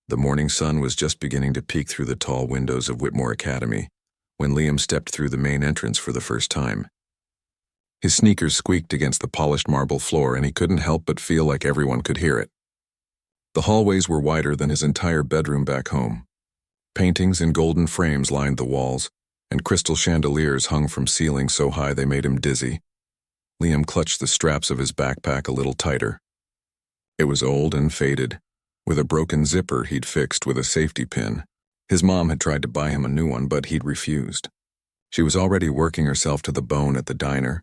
The morning sun was just beginning to peek through the tall windows of Whitmore Academy when Liam stepped through the main entrance for the first time. His sneakers squeaked against the polished marble floor, and he couldn't help but feel like everyone could hear it. The hallways were wider than his entire bedroom back home. Paintings in golden frames lined the walls, and crystal chandeliers hung from ceilings so high they made him dizzy. Liam clutched the straps of his backpack a little tighter. It was old and faded, with a broken zipper he'd fixed with a safety pin. His mom had tried to buy him a new one, but he'd refused. She was already working herself to the bone at the diner,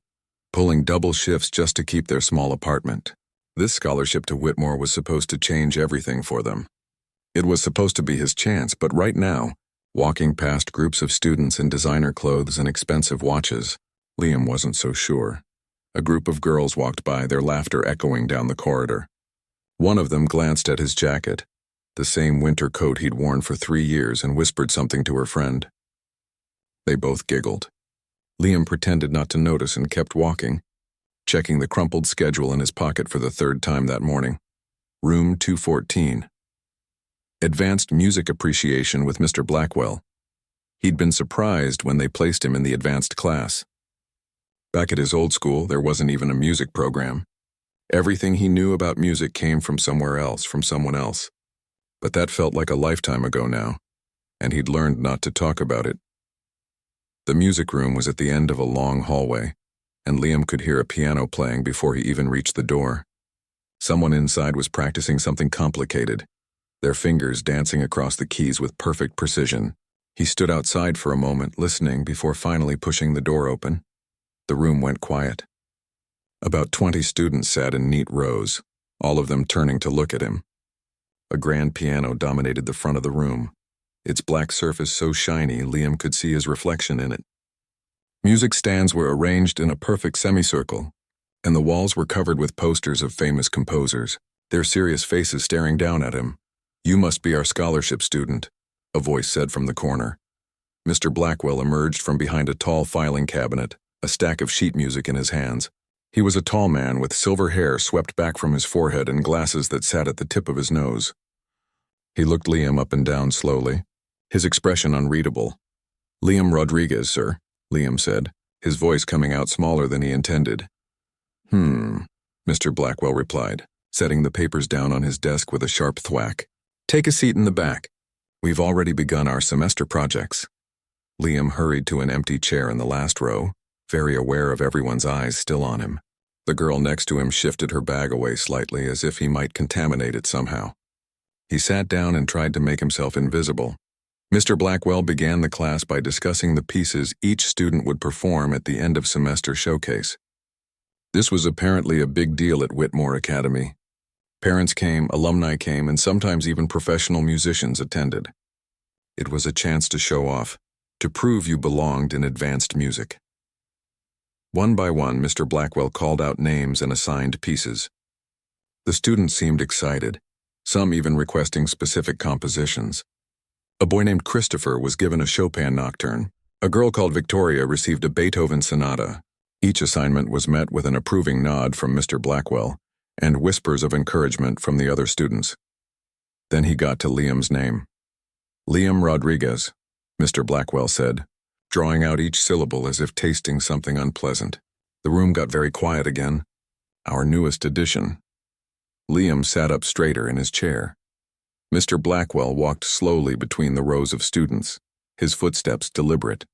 pulling double shifts just to keep their small apartment. This scholarship to Whitmore was supposed to change everything for them. It was supposed to be his chance, but right now, walking past groups of students in designer clothes and expensive watches, Liam wasn't so sure. A group of girls walked by, their laughter echoing down the corridor. One of them glanced at his jacket, the same winter coat he'd worn for 3 years, and whispered something to her friend. They both giggled. Liam pretended not to notice and kept walking, checking the crumpled schedule in his pocket for the 3rd time that morning. Room 214. Advanced Music Appreciation with Mr. Blackwell. He'd been surprised when they placed him in the advanced class. Back at his old school, there wasn't even a music program. Everything he knew about music came from somewhere else, from someone else. But that felt like a lifetime ago now, and he'd learned not to talk about it. The music room was at the end of a long hallway, and Liam could hear a piano playing before he even reached the door. Someone inside was practicing something complicated, their fingers dancing across the keys with perfect precision. He stood outside for a moment, listening before finally pushing the door open. The room went quiet. About 20 students sat in neat rows, all of them turning to look at him. A grand piano dominated the front of the room, its black surface so shiny Liam could see his reflection in it. Music stands were arranged in a perfect semicircle, and the walls were covered with posters of famous composers, their serious faces staring down at him. "You must be our scholarship student," a voice said from the corner. Mr. Blackwell emerged from behind a tall filing cabinet, a stack of sheet music in his hands. He was a tall man with silver hair swept back from his forehead and glasses that sat at the tip of his nose. He looked Liam up and down slowly, his expression unreadable. "Liam Rodriguez, sir," Liam said, his voice coming out smaller than he intended. Mr. Blackwell replied, setting the papers down on his desk with a sharp thwack. "Take a seat in the back. We've already begun our semester projects." Liam hurried to an empty chair in the last row, very aware of everyone's eyes still on him. The girl next to him shifted her bag away slightly as if he might contaminate it somehow. He sat down and tried to make himself invisible. Mr. Blackwell began the class by discussing the pieces each student would perform at the end of semester showcase. This was apparently a big deal at Whitmore Academy. Parents came, alumni came, and sometimes even professional musicians attended. It was a chance to show off, to prove you belonged in advanced music. One by one, Mr. Blackwell called out names and assigned pieces. The students seemed excited, some even requesting specific compositions. A boy named Christopher was given a Chopin nocturne. A girl called Victoria received a Beethoven sonata. Each assignment was met with an approving nod from Mr. Blackwell and whispers of encouragement from the other students. Then he got to Liam's name. "Liam Rodriguez," Mr. Blackwell said, drawing out each syllable as if tasting something unpleasant. The room got very quiet again. "Our newest addition." Liam sat up straighter in his chair. Mr. Blackwell walked slowly between the rows of students, his footsteps deliberate.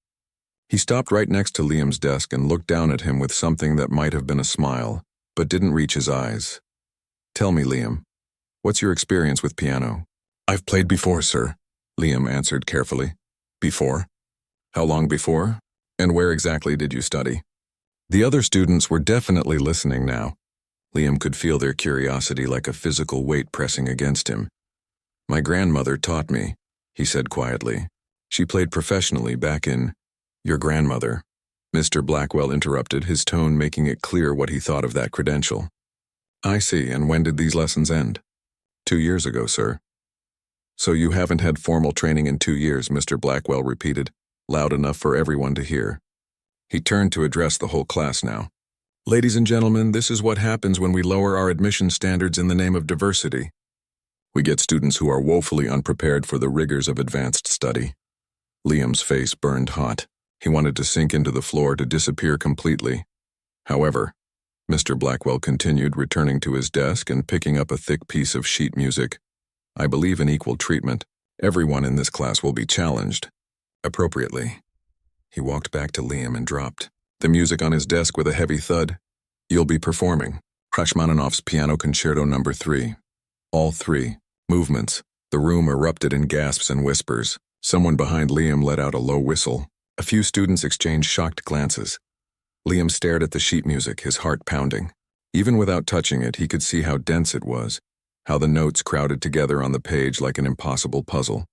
He stopped right next to Liam's desk and looked down at him with something that might have been a smile, but didn't reach his eyes. "Tell me, Liam, what's your experience with piano?" "I've played before, sir," Liam answered carefully. "Before? How long before? And where exactly did you study?" The other students were definitely listening now. Liam could feel their curiosity like a physical weight pressing against him. "My grandmother taught me," he said quietly. "She played professionally back in—" "Your grandmother," Mr. Blackwell interrupted, his tone making it clear what he thought of that credential. "I see, and when did these lessons end?" 2 years ago, sir." "So you haven't had formal training in 2 years," Mr. Blackwell repeated, loud enough for everyone to hear. He turned to address the whole class now. "Ladies and gentlemen, this is what happens when we lower our admission standards in the name of diversity. We get students who are woefully unprepared for the rigors of advanced study. Liam's face burned hot. He wanted to sink into the floor to disappear completely. However, Mr. Blackwell continued, returning to his desk and picking up a thick piece of sheet music. I believe in equal treatment. Everyone in this class will be challenged. Appropriately. He walked back to Liam and dropped the music on his desk with a heavy thud. You'll be performing Rachmaninoff's Piano Concerto No. 3. All three movements. The room erupted in gasps and whispers. Someone behind Liam let out a low whistle. A few students exchanged shocked glances. Liam stared at the sheet music, his heart pounding. Even without touching it, he could see how dense it was, how the notes crowded together on the page like an impossible puzzle.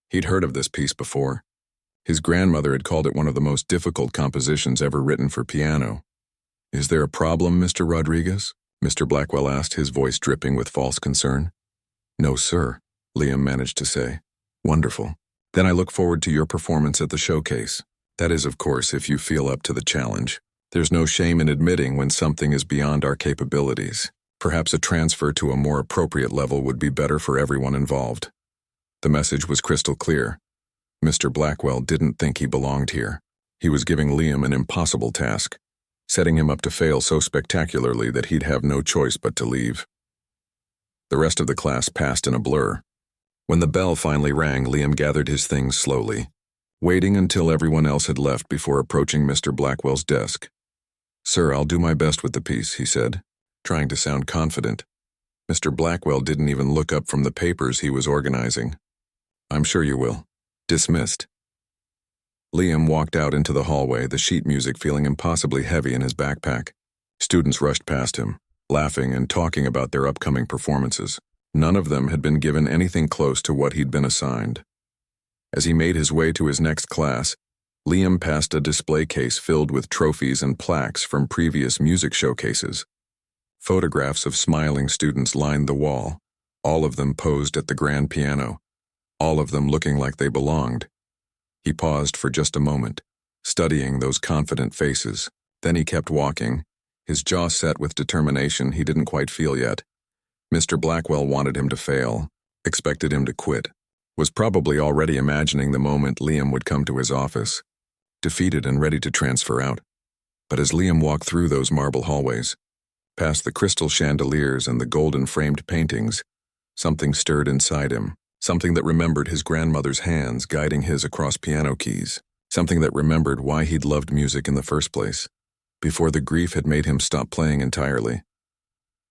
He'd heard of this piece before. His grandmother had called it one of the most difficult compositions ever written for piano. Is there a problem, Mr. Rodriguez? Mr. Blackwell asked, his voice dripping with false concern. No, sir, Liam managed to say. Wonderful. Then I look forward to your performance at the showcase. That is, of course, if you feel up to the challenge. There's no shame in admitting when something is beyond our capabilities. Perhaps a transfer to a more appropriate level would be better for everyone involved. The message was crystal clear. Mr. Blackwell didn't think he belonged here. He was giving Liam an impossible task, setting him up to fail so spectacularly that he'd have no choice but to leave. The rest of the class passed in a blur. When the bell finally rang, Liam gathered his things slowly, waiting until everyone else had left before approaching Mr. Blackwell's desk. Sir, I'll do my best with the piece, he said, trying to sound confident. Mr. Blackwell didn't even look up from the papers he was organizing. I'm sure you will. Dismissed. Liam walked out into the hallway, the sheet music feeling impossibly heavy in his backpack. Students rushed past him, laughing and talking about their upcoming performances. None of them had been given anything close to what he'd been assigned. As he made his way to his next class, Liam passed a display case filled with trophies and plaques from previous music showcases. Photographs of smiling students lined the wall, all of them posed at the grand piano, all of them looking like they belonged. He paused for just a moment, studying those confident faces. Then he kept walking, his jaw set with determination he didn't quite feel yet. Mr. Blackwell wanted him to fail, expected him to quit, was probably already imagining the moment Liam would come to his office, defeated and ready to transfer out. But as Liam walked through those marble hallways, past the crystal chandeliers and the golden-framed paintings, something stirred inside him, something that remembered his grandmother's hands guiding his across piano keys, something that remembered why he'd loved music in the first place, before the grief had made him stop playing entirely.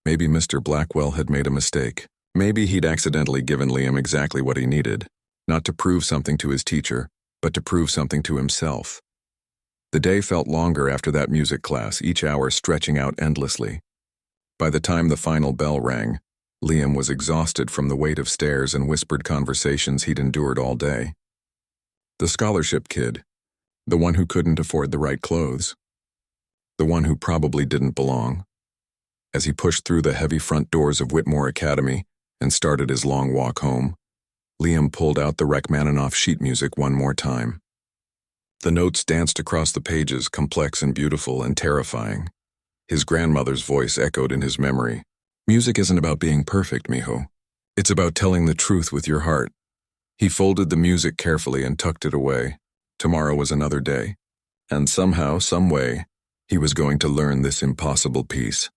Maybe Mr. Blackwell had made a mistake. Maybe he'd accidentally given Liam exactly what he needed, not to prove something to his teacher, but to prove something to himself. The day felt longer after that music class, each hour stretching out endlessly. By the time the final bell rang, Liam was exhausted from the weight of stares and whispered conversations he'd endured all day. The scholarship kid, the one who couldn't afford the right clothes, the one who probably didn't belong. As he pushed through the heavy front doors of Whitmore Academy and started his long walk home, Liam pulled out the Rachmaninoff sheet music one more time. The notes danced across the pages, complex and beautiful and terrifying. His grandmother's voice echoed in his memory. Music isn't about being perfect, mijo. It's about telling the truth with your heart. He folded the music carefully and tucked it away. Tomorrow was another day. And somehow, some way, he was going to learn this impossible piece.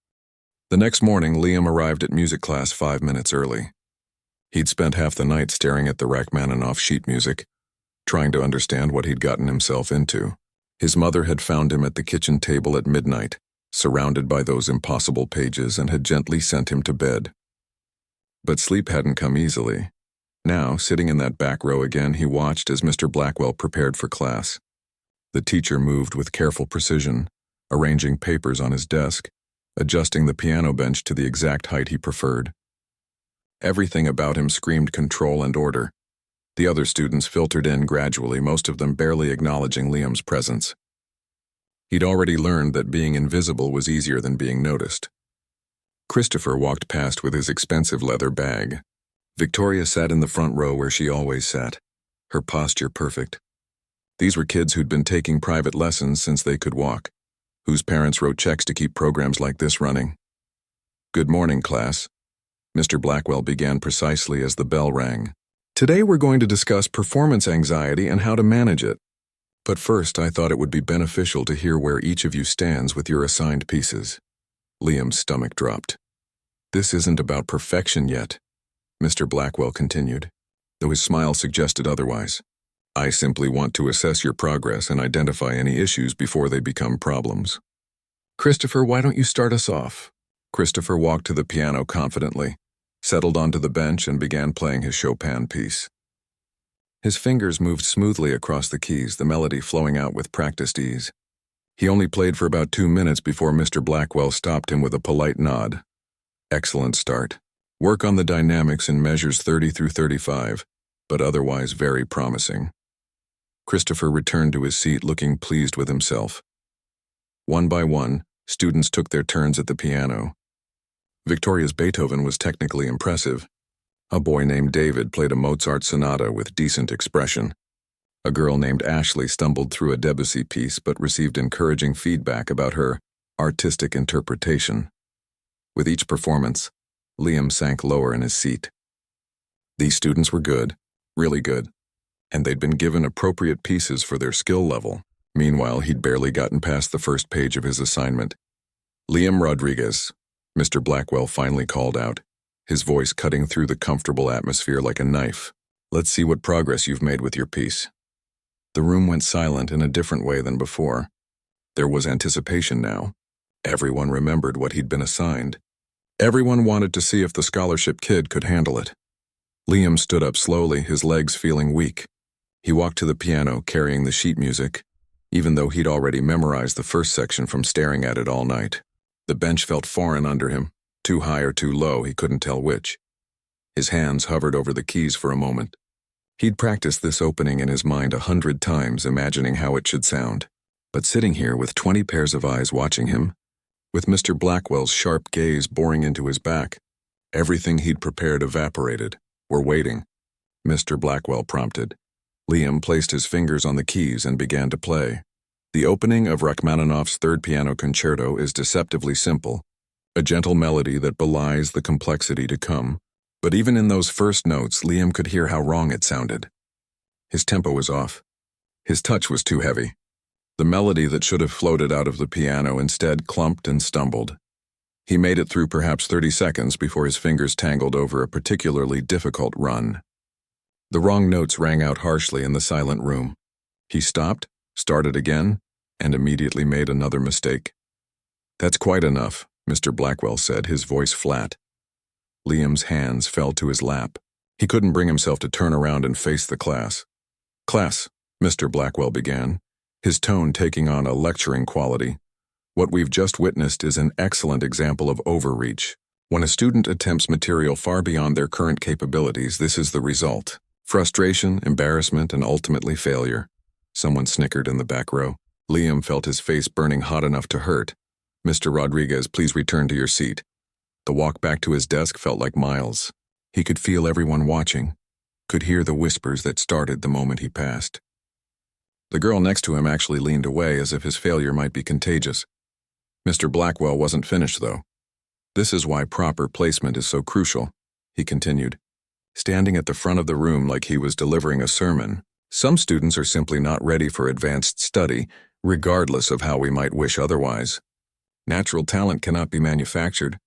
The next morning, Liam arrived at music class 5 minutes early. He'd spent half the night staring at the Rachmaninoff sheet music, trying to understand what he'd gotten himself into. His mother had found him at the kitchen table at midnight, surrounded by those impossible pages, and had gently sent him to bed. But sleep hadn't come easily. Now, sitting in that back row again, he watched as Mr. Blackwell prepared for class. The teacher moved with careful precision, arranging papers on his desk, adjusting the piano bench to the exact height he preferred. Everything about him screamed control and order. The other students filtered in gradually, most of them barely acknowledging Liam's presence. He'd already learned that being invisible was easier than being noticed. Christopher walked past with his expensive leather bag. Victoria sat in the front row where she always sat, her posture perfect. These were kids who'd been taking private lessons since they could walk, whose parents wrote checks to keep programs like this running. Good morning, class. Mr. Blackwell began precisely as the bell rang. Today we're going to discuss performance anxiety and how to manage it. But first, I thought it would be beneficial to hear where each of you stands with your assigned pieces. Liam's stomach dropped. This isn't about perfection yet, Mr. Blackwell continued, though his smile suggested otherwise. I simply want to assess your progress and identify any issues before they become problems. Christopher, why don't you start us off? Christopher walked to the piano confidently, settled onto the bench, and began playing his Chopin piece. His fingers moved smoothly across the keys, the melody flowing out with practiced ease. He only played for about 2 minutes before Mr. Blackwell stopped him with a polite nod. Excellent start. Work on the dynamics in measures 30 through 35, but otherwise very promising. Christopher returned to his seat looking pleased with himself. One by one, students took their turns at the piano. Victoria's Beethoven was technically impressive. A boy named David played a Mozart sonata with decent expression. A girl named Ashley stumbled through a Debussy piece but received encouraging feedback about her artistic interpretation. With each performance, Liam sank lower in his seat. These students were good, really good, and they'd been given appropriate pieces for their skill level. Meanwhile, he'd barely gotten past the first page of his assignment. Liam Rodriguez, Mr. Blackwell finally called out, his voice cutting through the comfortable atmosphere like a knife. Let's see what progress you've made with your piece. The room went silent in a different way than before. There was anticipation now. Everyone remembered what he'd been assigned. Everyone wanted to see if the scholarship kid could handle it. Liam stood up slowly, his legs feeling weak. He walked to the piano, carrying the sheet music, even though he'd already memorized the first section from staring at it all night. The bench felt foreign under him, too high or too low, he couldn't tell which. His hands hovered over the keys for a moment. He'd practiced this opening in his mind 100 times, imagining how it should sound. But sitting here with 20 pairs of eyes watching him, with Mr. Blackwell's sharp gaze boring into his back, everything he'd prepared evaporated. We're waiting, Mr. Blackwell prompted. Liam placed his fingers on the keys and began to play. The opening of Rachmaninoff's Third Piano Concerto is deceptively simple, a gentle melody that belies the complexity to come. But even in those first notes, Liam could hear how wrong it sounded. His tempo was off. His touch was too heavy. The melody that should have floated out of the piano instead clumped and stumbled. He made it through perhaps 30 seconds before his fingers tangled over a particularly difficult run. The wrong notes rang out harshly in the silent room. He stopped, started again, and immediately made another mistake. That's quite enough, Mr. Blackwell said, his voice flat. Liam's hands fell to his lap. He couldn't bring himself to turn around and face the class. Class, Mr. Blackwell began, his tone taking on a lecturing quality. What we've just witnessed is an excellent example of overreach. When a student attempts material far beyond their current capabilities, this is the result. Frustration, embarrassment, and ultimately failure. Someone snickered in the back row. Liam felt his face burning hot enough to hurt. Mr. Rodriguez, please return to your seat. The walk back to his desk felt like miles. He could feel everyone watching, could hear the whispers that started the moment he passed. The girl next to him actually leaned away as if his failure might be contagious. Mr. Blackwell wasn't finished, though. This is why proper placement is so crucial, he continued, standing at the front of the room like he was delivering a sermon. Some students are simply not ready for advanced study, regardless of how we might wish otherwise. Natural talent cannot be manufactured.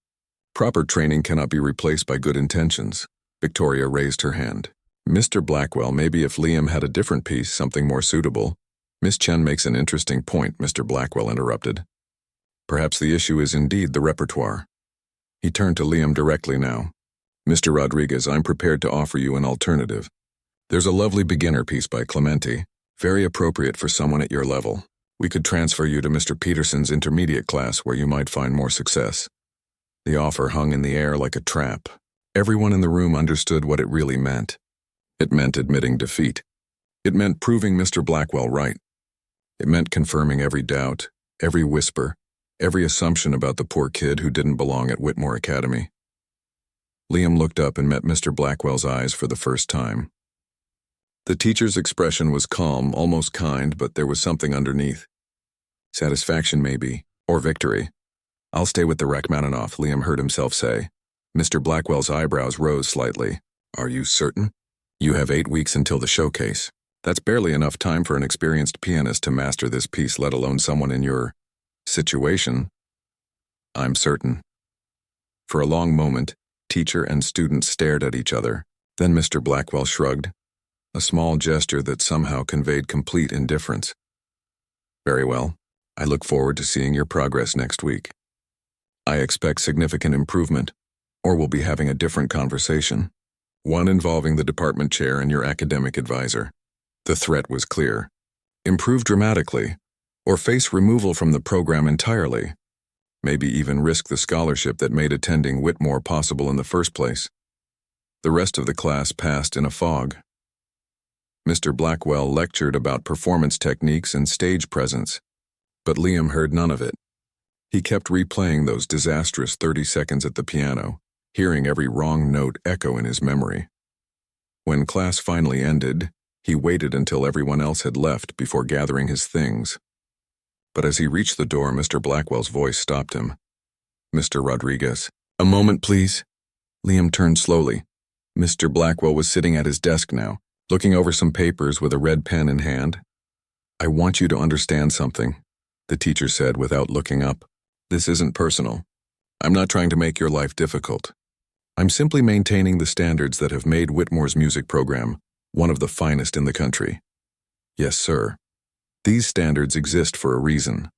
Proper training cannot be replaced by good intentions. Victoria raised her hand. Mr. Blackwell, maybe if Liam had a different piece, something more suitable. Miss Chen makes an interesting point, Mr. Blackwell interrupted. Perhaps the issue is indeed the repertoire. He turned to Liam directly now. Mr. Rodriguez, I'm prepared to offer you an alternative. There's a lovely beginner piece by Clementi, very appropriate for someone at your level. We could transfer you to Mr. Peterson's intermediate class where you might find more success. The offer hung in the air like a trap. Everyone in the room understood what it really meant. It meant admitting defeat. It meant proving Mr. Blackwell right. It meant confirming every doubt, every whisper, every assumption about the poor kid who didn't belong at Whitmore Academy. Liam looked up and met Mr. Blackwell's eyes for the first time. The teacher's expression was calm, almost kind, but there was something underneath. Satisfaction, maybe, or victory. I'll stay with the Rachmaninoff, Liam heard himself say. Mr. Blackwell's eyebrows rose slightly. Are you certain? You have 8 weeks until the showcase. That's barely enough time for an experienced pianist to master this piece, let alone someone in your situation. I'm certain. For a long moment, teacher and student stared at each other. Then Mr. Blackwell shrugged, a small gesture that somehow conveyed complete indifference. Very well. I look forward to seeing your progress next week. I expect significant improvement, or we'll be having a different conversation, one involving the department chair and your academic advisor. The threat was clear. Improve dramatically, or face removal from the program entirely. Maybe even risk the scholarship that made attending Whitmore possible in the first place. The rest of the class passed in a fog. Mr. Blackwell lectured about performance techniques and stage presence, but Liam heard none of it. He kept replaying those disastrous 30 seconds at the piano, hearing every wrong note echo in his memory. When class finally ended, he waited until everyone else had left before gathering his things. But as he reached the door, Mr. Blackwell's voice stopped him. Mr. Rodriguez, a moment, please. Liam turned slowly. Mr. Blackwell was sitting at his desk now, looking over some papers with a red pen in hand. I want you to understand something, the teacher said without looking up. This isn't personal. I'm not trying to make your life difficult. I'm simply maintaining the standards that have made Whitmore's music program one of the finest in the country. Yes, sir. These standards exist for a reason.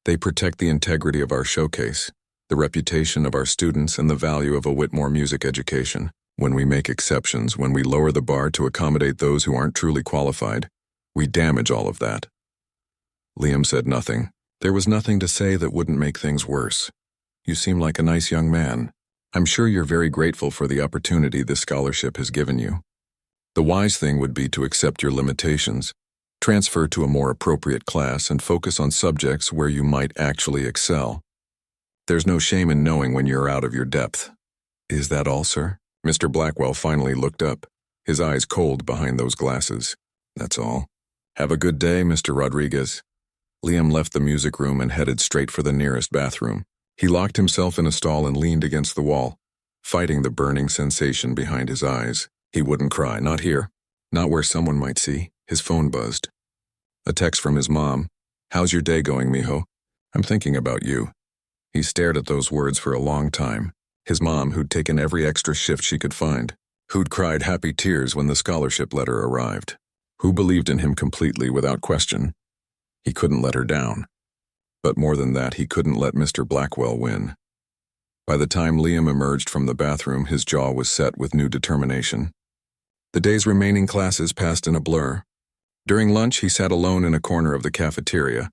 They protect the integrity of our showcase, the reputation of our students, and the value of a Whitmore music education. When we make exceptions, when we lower the bar to accommodate those who aren't truly qualified, we damage all of that. Liam said nothing. There was nothing to say that wouldn't make things worse. You seem like a nice young man. I'm sure you're very grateful for the opportunity this scholarship has given you. The wise thing would be to accept your limitations, transfer to a more appropriate class, and focus on subjects where you might actually excel. There's no shame in knowing when you're out of your depth. Is that all, sir? Mr. Blackwell finally looked up, his eyes cold behind those glasses. That's all. Have a good day, Mr. Rodriguez. Liam left the music room and headed straight for the nearest bathroom. He locked himself in a stall and leaned against the wall, fighting the burning sensation behind his eyes. He wouldn't cry, not here, not where someone might see. His phone buzzed. A text from his mom. How's your day going, mijo? I'm thinking about you. He stared at those words for a long time. His mom, who'd taken every extra shift she could find, who'd cried happy tears when the scholarship letter arrived, who believed in him completely without question. He couldn't let her down. But more than that, he couldn't let Mr. Blackwell win. By the time Liam emerged from the bathroom, his jaw was set with new determination. The day's remaining classes passed in a blur. During lunch, he sat alone in a corner of the cafeteria,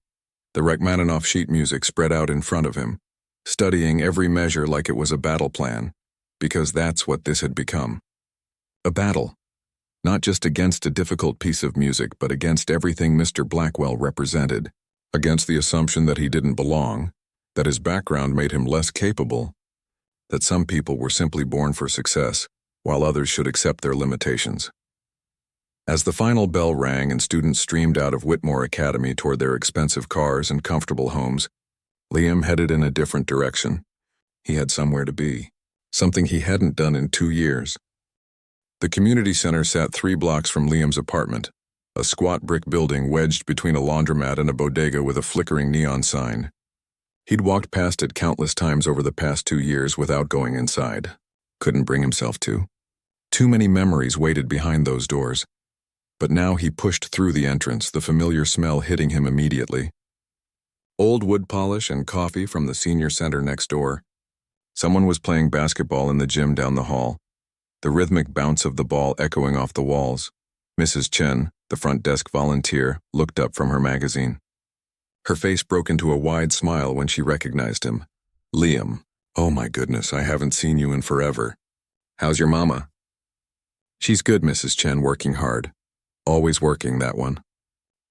the Rachmaninoff sheet music spread out in front of him, studying every measure like it was a battle plan, because that's what this had become. A battle, not just against a difficult piece of music, but against everything Mr. Blackwell represented, against the assumption that he didn't belong, that his background made him less capable, that some people were simply born for success, while others should accept their limitations. As the final bell rang and students streamed out of Whitmore Academy toward their expensive cars and comfortable homes, Liam headed in a different direction. He had somewhere to be, something he hadn't done in 2 years. The community center sat 3 blocks from Liam's apartment, a squat brick building wedged between a laundromat and a bodega with a flickering neon sign. He'd walked past it countless times over the past 2 years without going inside. Couldn't bring himself to. Too many memories waited behind those doors. But now he pushed through the entrance, the familiar smell hitting him immediately. Old wood polish and coffee from the senior center next door. Someone was playing basketball in the gym down the hall, the rhythmic bounce of the ball echoing off the walls. Mrs. Chen, the front desk volunteer, looked up from her magazine. Her face broke into a wide smile when she recognized him. Liam. Oh my goodness, I haven't seen you in forever. How's your mama? She's good, Mrs. Chen, working hard. Always working, that one.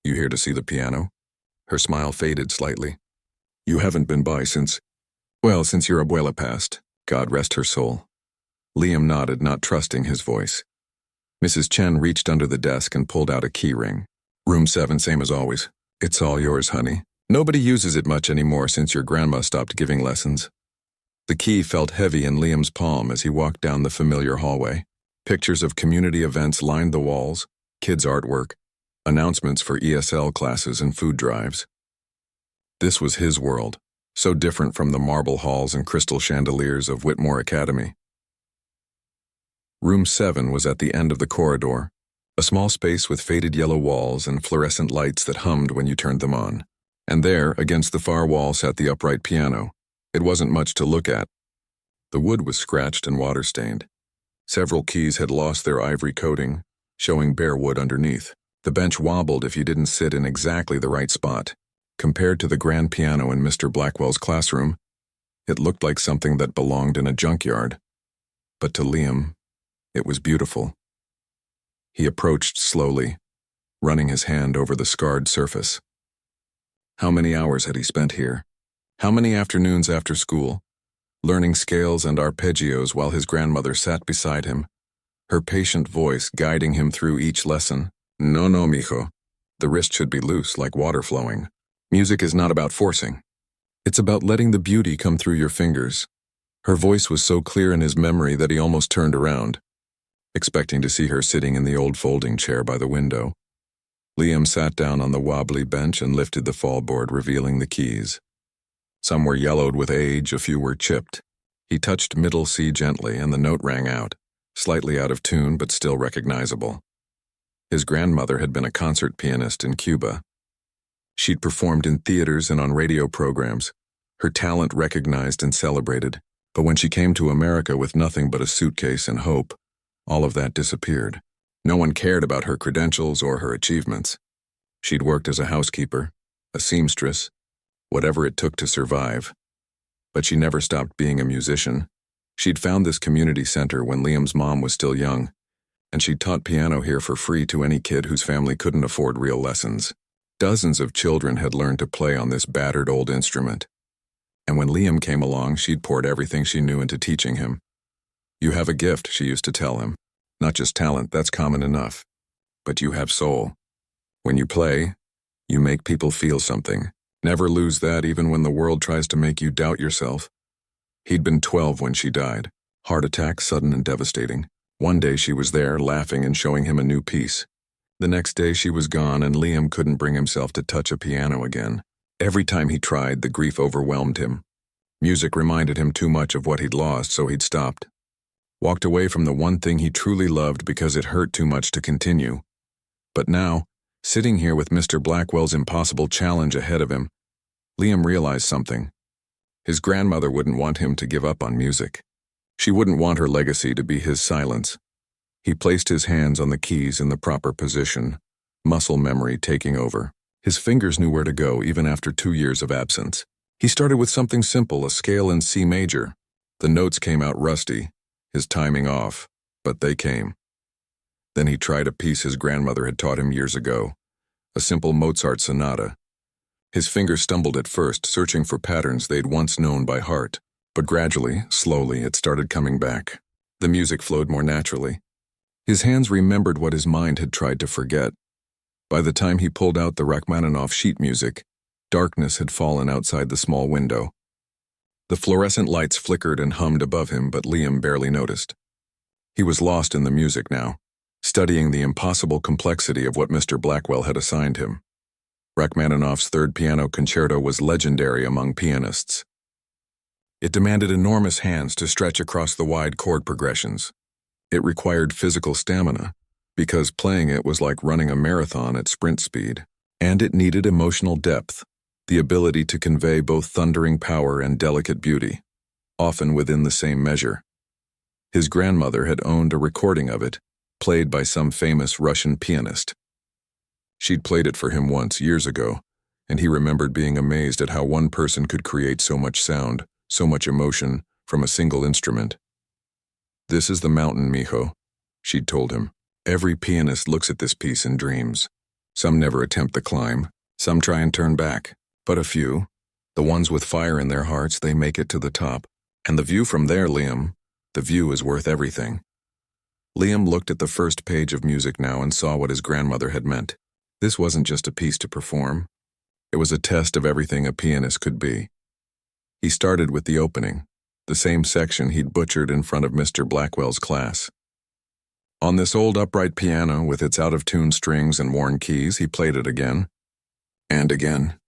You here to see the piano? Her smile faded slightly. You haven't been by since your abuela passed. God rest her soul. Liam nodded, not trusting his voice. Mrs. Chen reached under the desk and pulled out a key ring. Room 7, same as always. It's all yours, honey. Nobody uses it much anymore since your grandma stopped giving lessons. The key felt heavy in Liam's palm as he walked down the familiar hallway. Pictures of community events lined the walls, kids' artwork, announcements for ESL classes and food drives. This was his world, so different from the marble halls and crystal chandeliers of Whitmore Academy. Room 7 was at the end of the corridor, a small space with faded yellow walls and fluorescent lights that hummed when you turned them on. And there, against the far wall, sat the upright piano. It wasn't much to look at. The wood was scratched and water-stained. Several keys had lost their ivory coating, showing bare wood underneath. The bench wobbled if you didn't sit in exactly the right spot. Compared to the grand piano in Mr. Blackwell's classroom, it looked like something that belonged in a junkyard. But to Liam, it was beautiful. He approached slowly, running his hand over the scarred surface. How many hours had he spent here? How many afternoons after school, learning scales and arpeggios while his grandmother sat beside him, her patient voice guiding him through each lesson? No, mijo. The wrist should be loose, like water flowing. Music is not about forcing. It's about letting the beauty come through your fingers. Her voice was so clear in his memory that he almost turned around, expecting to see her sitting in the old folding chair by the window. Liam sat down on the wobbly bench and lifted the fallboard, revealing the keys. Some were yellowed with age, a few were chipped. He touched middle C gently, and the note rang out, slightly out of tune but still recognizable. His grandmother had been a concert pianist in Cuba. She'd performed in theaters and on radio programs, her talent recognized and celebrated. But when she came to America with nothing but a suitcase and hope, all of that disappeared. No one cared about her credentials or her achievements. She'd worked as a housekeeper, a seamstress, whatever it took to survive. But she never stopped being a musician. She'd found this community center when Liam's mom was still young, and she'd taught piano here for free to any kid whose family couldn't afford real lessons. Dozens of children had learned to play on this battered old instrument. And when Liam came along, she'd poured everything she knew into teaching him. You have a gift, she used to tell him. Not just talent, that's common enough. But you have soul. When you play, you make people feel something. Never lose that even when the world tries to make you doubt yourself. He'd been 12 when she died. Heart attack, sudden and devastating. One day she was there, laughing and showing him a new piece. The next day she was gone and Liam couldn't bring himself to touch a piano again. Every time he tried, the grief overwhelmed him. Music reminded him too much of what he'd lost, so he'd stopped. Walked away from the one thing he truly loved because it hurt too much to continue. But now, sitting here with Mr. Blackwell's impossible challenge ahead of him, Liam realized something. His grandmother wouldn't want him to give up on music. She wouldn't want her legacy to be his silence. He placed his hands on the keys in the proper position, muscle memory taking over. His fingers knew where to go even after 2 years of absence. He started with something simple, a scale in C major. The notes came out rusty, his timing off, but they came. Then he tried a piece his grandmother had taught him years ago, a simple Mozart sonata. His fingers stumbled at first, searching for patterns they'd once known by heart, but gradually, slowly, it started coming back. The music flowed more naturally. His hands remembered what his mind had tried to forget. By the time he pulled out the Rachmaninoff sheet music, darkness had fallen outside the small window. The fluorescent lights flickered and hummed above him, but Liam barely noticed. He was lost in the music now, studying the impossible complexity of what Mr. Blackwell had assigned him. Rachmaninoff's Third Piano Concerto was legendary among pianists. It demanded enormous hands to stretch across the wide chord progressions. It required physical stamina, because playing it was like running a marathon at sprint speed. And it needed emotional depth, the ability to convey both thundering power and delicate beauty, often within the same measure. His grandmother had owned a recording of it, played by some famous Russian pianist. She'd played it for him once, years ago, and he remembered being amazed at how one person could create so much sound, so much emotion, from a single instrument. "This is the mountain, mijo," she'd told him. "Every pianist looks at this piece in dreams. Some never attempt the climb, some try and turn back, but a few, the ones with fire in their hearts, they make it to the top. And the view from there, Liam, the view is worth everything." Liam looked at the first page of music now and saw what his grandmother had meant. This wasn't just a piece to perform. It was a test of everything a pianist could be. He started with the opening, the same section he'd butchered in front of Mr. Blackwell's class. On this old upright piano with its out-of-tune strings and worn keys, he played it again, and again,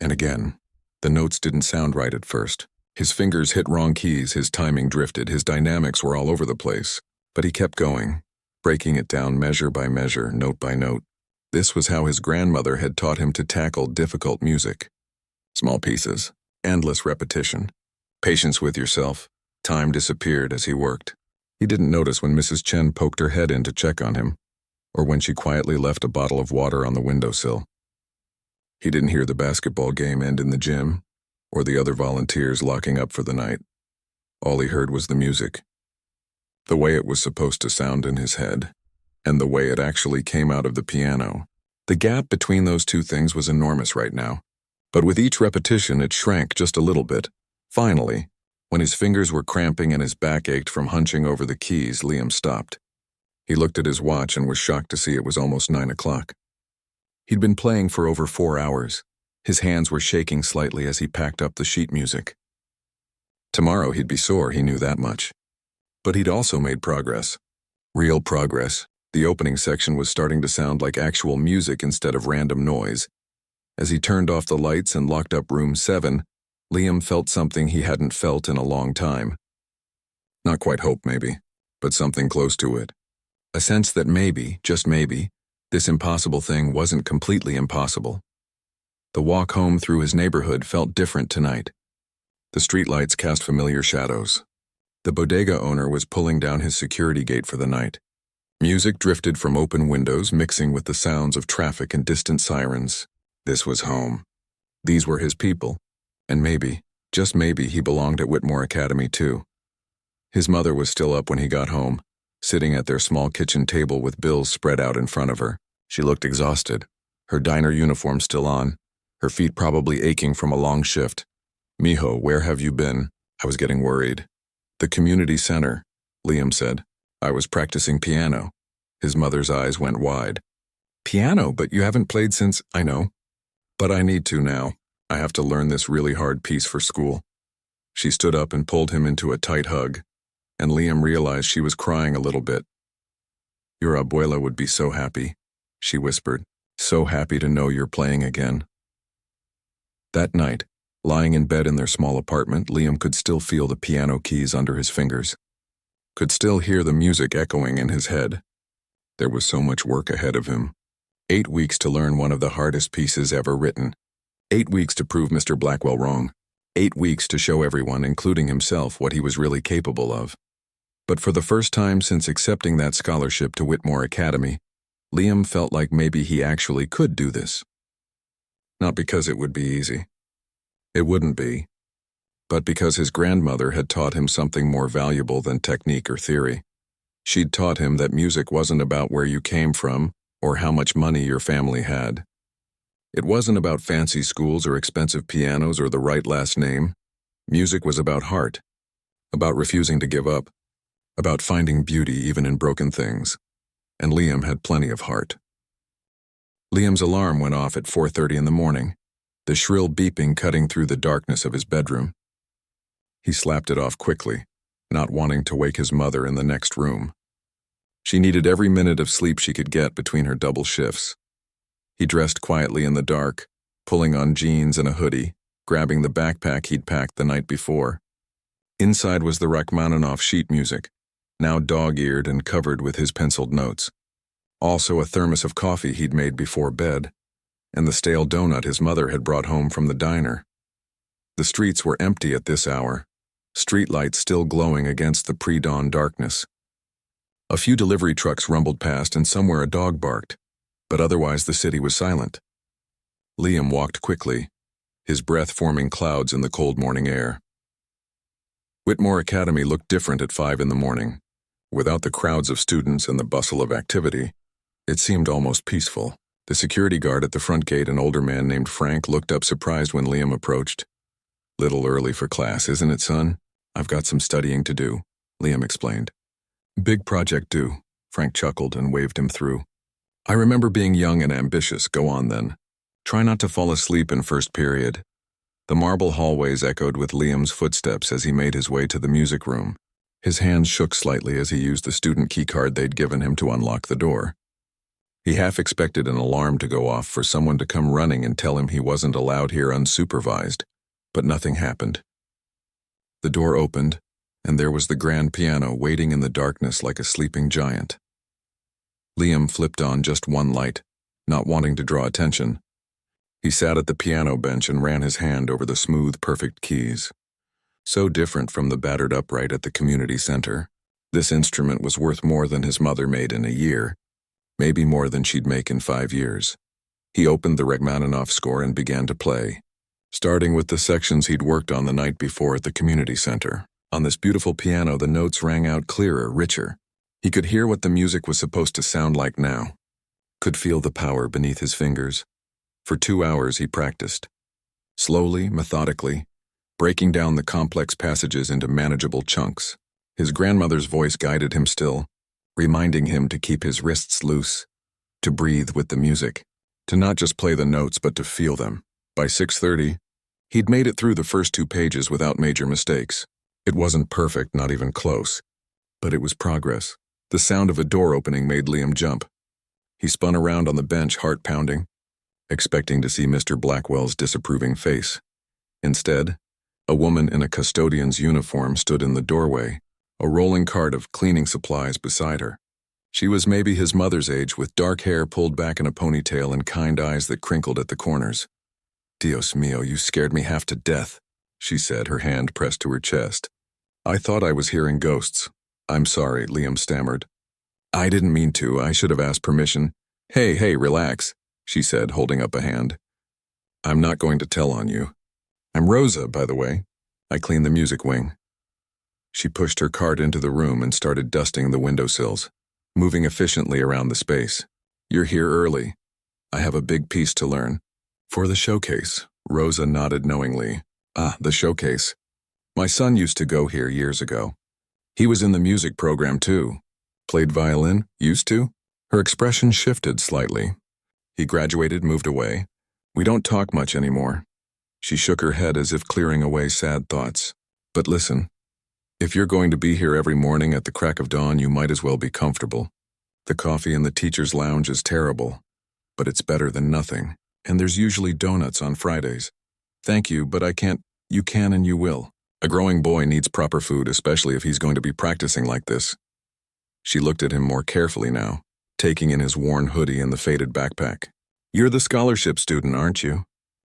and again. The notes didn't sound right at first. His fingers hit wrong keys, his timing drifted, his dynamics were all over the place. But he kept going, breaking it down measure by measure, note by note. This was how his grandmother had taught him to tackle difficult music. Small pieces, endless repetition, patience with yourself. Time disappeared as he worked. He didn't notice when Mrs. Chen poked her head in to check on him, or when she quietly left a bottle of water on the windowsill. He didn't hear the basketball game end in the gym, or the other volunteers locking up for the night. All he heard was the music. The way it was supposed to sound in his head, and the way it actually came out of the piano. The gap between those two things was enormous right now. But with each repetition, it shrank just a little bit. Finally, when his fingers were cramping and his back ached from hunching over the keys, Liam stopped. He looked at his watch and was shocked to see it was almost 9 o'clock. He'd been playing for over 4 hours. His hands were shaking slightly as he packed up the sheet music. Tomorrow he'd be sore, he knew that much. But he'd also made progress. Real progress. The opening section was starting to sound like actual music instead of random noise. As he turned off the lights and locked up room 7, Liam felt something he hadn't felt in a long time. Not quite hope, maybe, but something close to it. A sense that maybe, just maybe, this impossible thing wasn't completely impossible. The walk home through his neighborhood felt different tonight. The streetlights cast familiar shadows. The bodega owner was pulling down his security gate for the night. Music drifted from open windows, mixing with the sounds of traffic and distant sirens. This was home. These were his people. And maybe, just maybe, he belonged at Whitmore Academy too. His mother was still up when he got home, sitting at their small kitchen table with bills spread out in front of her. She looked exhausted, her diner uniform still on, her feet probably aching from a long shift. "Mijo, where have you been?" I was getting worried. "The community center," Liam said. "I was practicing piano." His mother's eyes went wide. "Piano, but you haven't played since—" "I know. But I need to now. I have to learn this really hard piece for school." She stood up and pulled him into a tight hug, and Liam realized she was crying a little bit. "Your abuela would be so happy," she whispered. "So happy to know you're playing again." That night, lying in bed in their small apartment, Liam could still feel the piano keys under his fingers. Could still hear the music echoing in his head. There was so much work ahead of him. 8 weeks to learn one of the hardest pieces ever written. 8 weeks to prove Mr. Blackwell wrong. 8 weeks to show everyone, including himself, what he was really capable of. But for the first time since accepting that scholarship to Whitmore Academy, Liam felt like maybe he actually could do this. Not because it would be easy. It wouldn't be. But because his grandmother had taught him something more valuable than technique or theory. She'd taught him that music wasn't about where you came from or how much money your family had. It wasn't about fancy schools or expensive pianos or the right last name. Music was about heart, about refusing to give up, about finding beauty even in broken things. And Liam had plenty of heart. Liam's alarm went off at 4:30 in the morning, the shrill beeping cutting through the darkness of his bedroom. He slapped it off quickly, not wanting to wake his mother in the next room. She needed every minute of sleep she could get between her double shifts. He dressed quietly in the dark, pulling on jeans and a hoodie, grabbing the backpack he'd packed the night before. Inside was the Rachmaninoff sheet music, now dog-eared and covered with his penciled notes. Also a thermos of coffee he'd made before bed, and the stale donut his mother had brought home from the diner. The streets were empty at this hour, streetlights still glowing against the pre-dawn darkness. A few delivery trucks rumbled past and somewhere a dog barked, but otherwise the city was silent. Liam walked quickly, his breath forming clouds in the cold morning air. Whitmore Academy looked different at 5 in the morning. Without the crowds of students and the bustle of activity, it seemed almost peaceful. The security guard at the front gate, an older man named Frank, looked up surprised when Liam approached. "Little early for class, isn't it, son? I've got some studying to do," Liam explained. "Big project due," Frank chuckled and waved him through. "I remember being young and ambitious. Go on then. Try not to fall asleep in first period." The marble hallways echoed with Liam's footsteps as he made his way to the music room. His hands shook slightly as he used the student keycard they'd given him to unlock the door. He half expected an alarm to go off for someone to come running and tell him he wasn't allowed here unsupervised, but nothing happened. The door opened, and there was the grand piano waiting in the darkness like a sleeping giant. Liam flipped on just one light, not wanting to draw attention. He sat at the piano bench and ran his hand over the smooth, perfect keys. So different from the battered upright at the community center. This instrument was worth more than his mother made in a year, maybe more than she'd make in 5 years. He opened the Rachmaninoff score and began to play, starting with the sections he'd worked on the night before at the community center. On this beautiful piano, the notes rang out clearer, richer. He could hear what the music was supposed to sound like now, could feel the power beneath his fingers. For 2 hours he practiced, slowly, methodically, breaking down the complex passages into manageable chunks. His grandmother's voice guided him still, reminding him to keep his wrists loose, to breathe with the music, to not just play the notes but to feel them. By 6:30, he'd made it through the first 2 pages without major mistakes. It wasn't perfect, not even close, but it was progress. The sound of a door opening made Liam jump. He spun around on the bench, heart pounding, expecting to see Mr. Blackwell's disapproving face. Instead, a woman in a custodian's uniform stood in the doorway, a rolling cart of cleaning supplies beside her. She was maybe his mother's age, with dark hair pulled back in a ponytail and kind eyes that crinkled at the corners. "Dios mío, you scared me half to death," she said, her hand pressed to her chest. "I thought I was hearing ghosts." "I'm sorry," Liam stammered. "I didn't mean to. I should have asked permission." Hey, relax," she said, holding up a hand. "I'm not going to tell on you. I'm Rosa, by the way. I clean the music wing." She pushed her cart into the room and started dusting the windowsills, moving efficiently around the space. "You're here early. I have a big piece to learn." "For the showcase," Rosa nodded knowingly. "Ah, the showcase. My son used to go here years ago. He was in the music program too. Played violin? Used to?" Her expression shifted slightly. "He graduated, moved away. We don't talk much anymore." She shook her head as if clearing away sad thoughts. "But listen, if you're going to be here every morning at the crack of dawn, you might as well be comfortable. The coffee in the teacher's lounge is terrible, but it's better than nothing, and there's usually donuts on Fridays. Thank you, but I can't." "You can and you will. A growing boy needs proper food, especially if he's going to be practicing like this." She looked at him more carefully now, taking in his worn hoodie and the faded backpack. "You're the scholarship student, aren't you?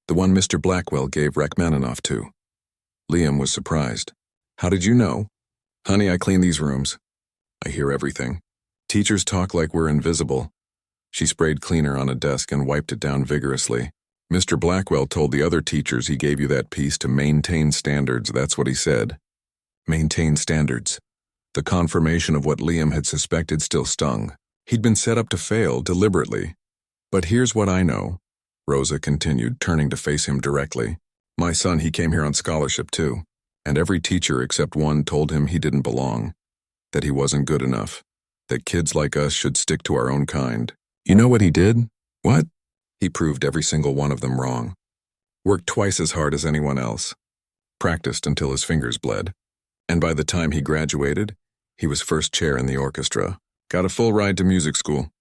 The one Mr. Blackwell gave Rachmaninoff to." Liam was surprised. "How did you know?" "Honey, I clean these rooms. I hear everything. Teachers talk like we're invisible." She sprayed cleaner on a desk and wiped it down vigorously. "Mr. Blackwell told the other teachers he gave you that piece to maintain standards, that's what he said." Maintain standards. The confirmation of what Liam had suspected still stung. He'd been set up to fail, deliberately. "But here's what I know," Rosa continued, turning to face him directly. "My son, he came here on scholarship too, and every teacher except one told him he didn't belong, that he wasn't good enough, that kids like us should stick to our own kind. You know what he did? What? He proved every single one of them wrong. Worked twice as hard as anyone else. Practiced until his fingers bled. And by the time he graduated, he was first chair in the orchestra. Got a full ride to music school."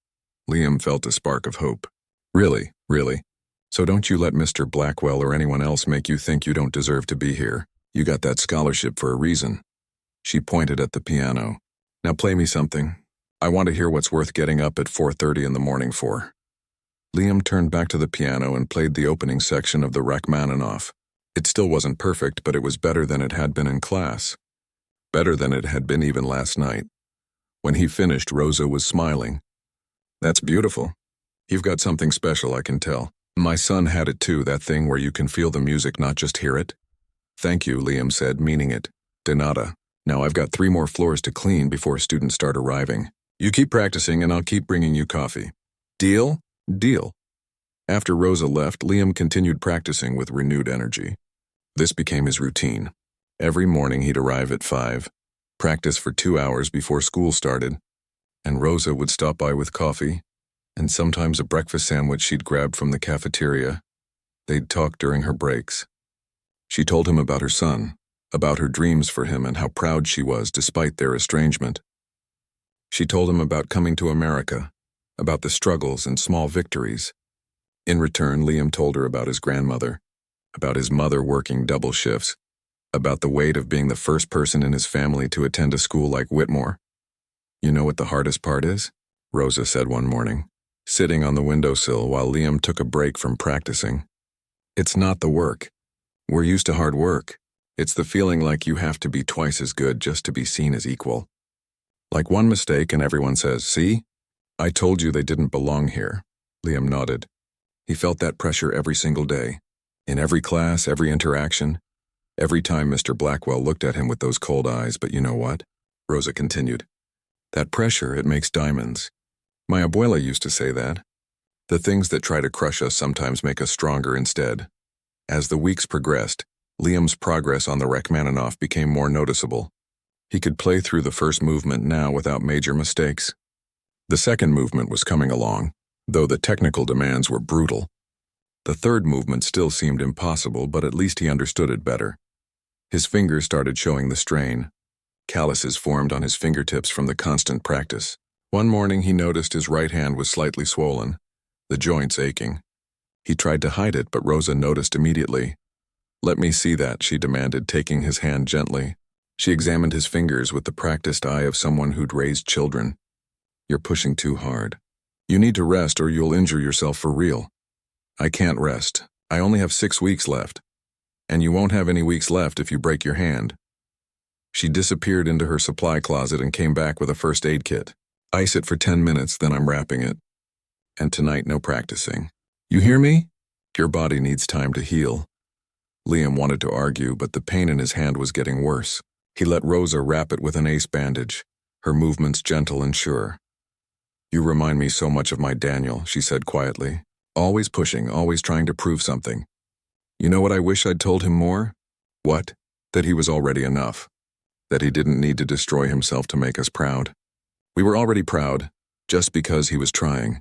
Liam felt a spark of hope. Really. So don't you let Mr. Blackwell or anyone else make you think you don't deserve to be here. You got that scholarship for a reason." She pointed at the piano. "Now play me something. I want to hear what's worth getting up at 4:30 in the morning for." Liam turned back to the piano and played the opening section of the Rachmaninoff. It still wasn't perfect, but it was better than it had been in class. Better than it had been even last night. When he finished, Rosa was smiling. "That's beautiful. You've got something special, I can tell. My son had it too, that thing where you can feel the music, not just hear it." "Thank you," Liam said, meaning it. "De nada. Now I've got 3 more floors to clean before students start arriving. You keep practicing and I'll keep bringing you coffee. Deal?" "Deal." After Rosa left, Liam continued practicing with renewed energy. This became his routine. Every morning he'd arrive at 5, practice for 2 hours before school started, and Rosa would stop by with coffee, and sometimes a breakfast sandwich she'd grabbed from the cafeteria. They'd talk during her breaks. She told him about her son, about her dreams for him and how proud she was despite their estrangement. She told him about coming to America, about the struggles and small victories. In return, Liam told her about his grandmother, about his mother working double shifts, about the weight of being the first person in his family to attend a school like Whitmore. "You know what the hardest part is?" Rosa said one morning, sitting on the windowsill while Liam took a break from practicing. "It's not the work. We're used to hard work. It's the feeling like you have to be twice as good just to be seen as equal. Like one mistake and everyone says, 'See? I told you they didn't belong here.'" Liam nodded. He felt that pressure every single day. In every class, every interaction. Every time Mr. Blackwell looked at him with those cold eyes. "But you know what?" Rosa continued. "That pressure, it makes diamonds. My abuela used to say that. The things that try to crush us sometimes make us stronger instead." As the weeks progressed, Liam's progress on the Rachmaninoff became more noticeable. He could play through the first movement now without major mistakes. The second movement was coming along, though the technical demands were brutal. The third movement still seemed impossible, but at least he understood it better. His fingers started showing the strain. Calluses formed on his fingertips from the constant practice. One morning he noticed his right hand was slightly swollen, the joints aching. He tried to hide it, but Rosa noticed immediately. "Let me see that," she demanded, taking his hand gently. She examined his fingers with the practiced eye of someone who'd raised children. "You're pushing too hard. You need to rest or you'll injure yourself for real." "I can't rest. I only have 6 weeks left. And you won't have any weeks left if you break your hand." She disappeared into her supply closet and came back with a first aid kit. "Ice it for 10 minutes, then I'm wrapping it. And tonight, no practicing. You hear me? Your body needs time to heal." Liam wanted to argue, but the pain in his hand was getting worse. He let Rosa wrap it with an ace bandage, her movements gentle and sure. "You remind me so much of my Daniel," she said quietly. "Always pushing, always trying to prove something. You know what I wish I'd told him more?" "What?" "That he was already enough. That he didn't need to destroy himself to make us proud. We were already proud, just because he was trying."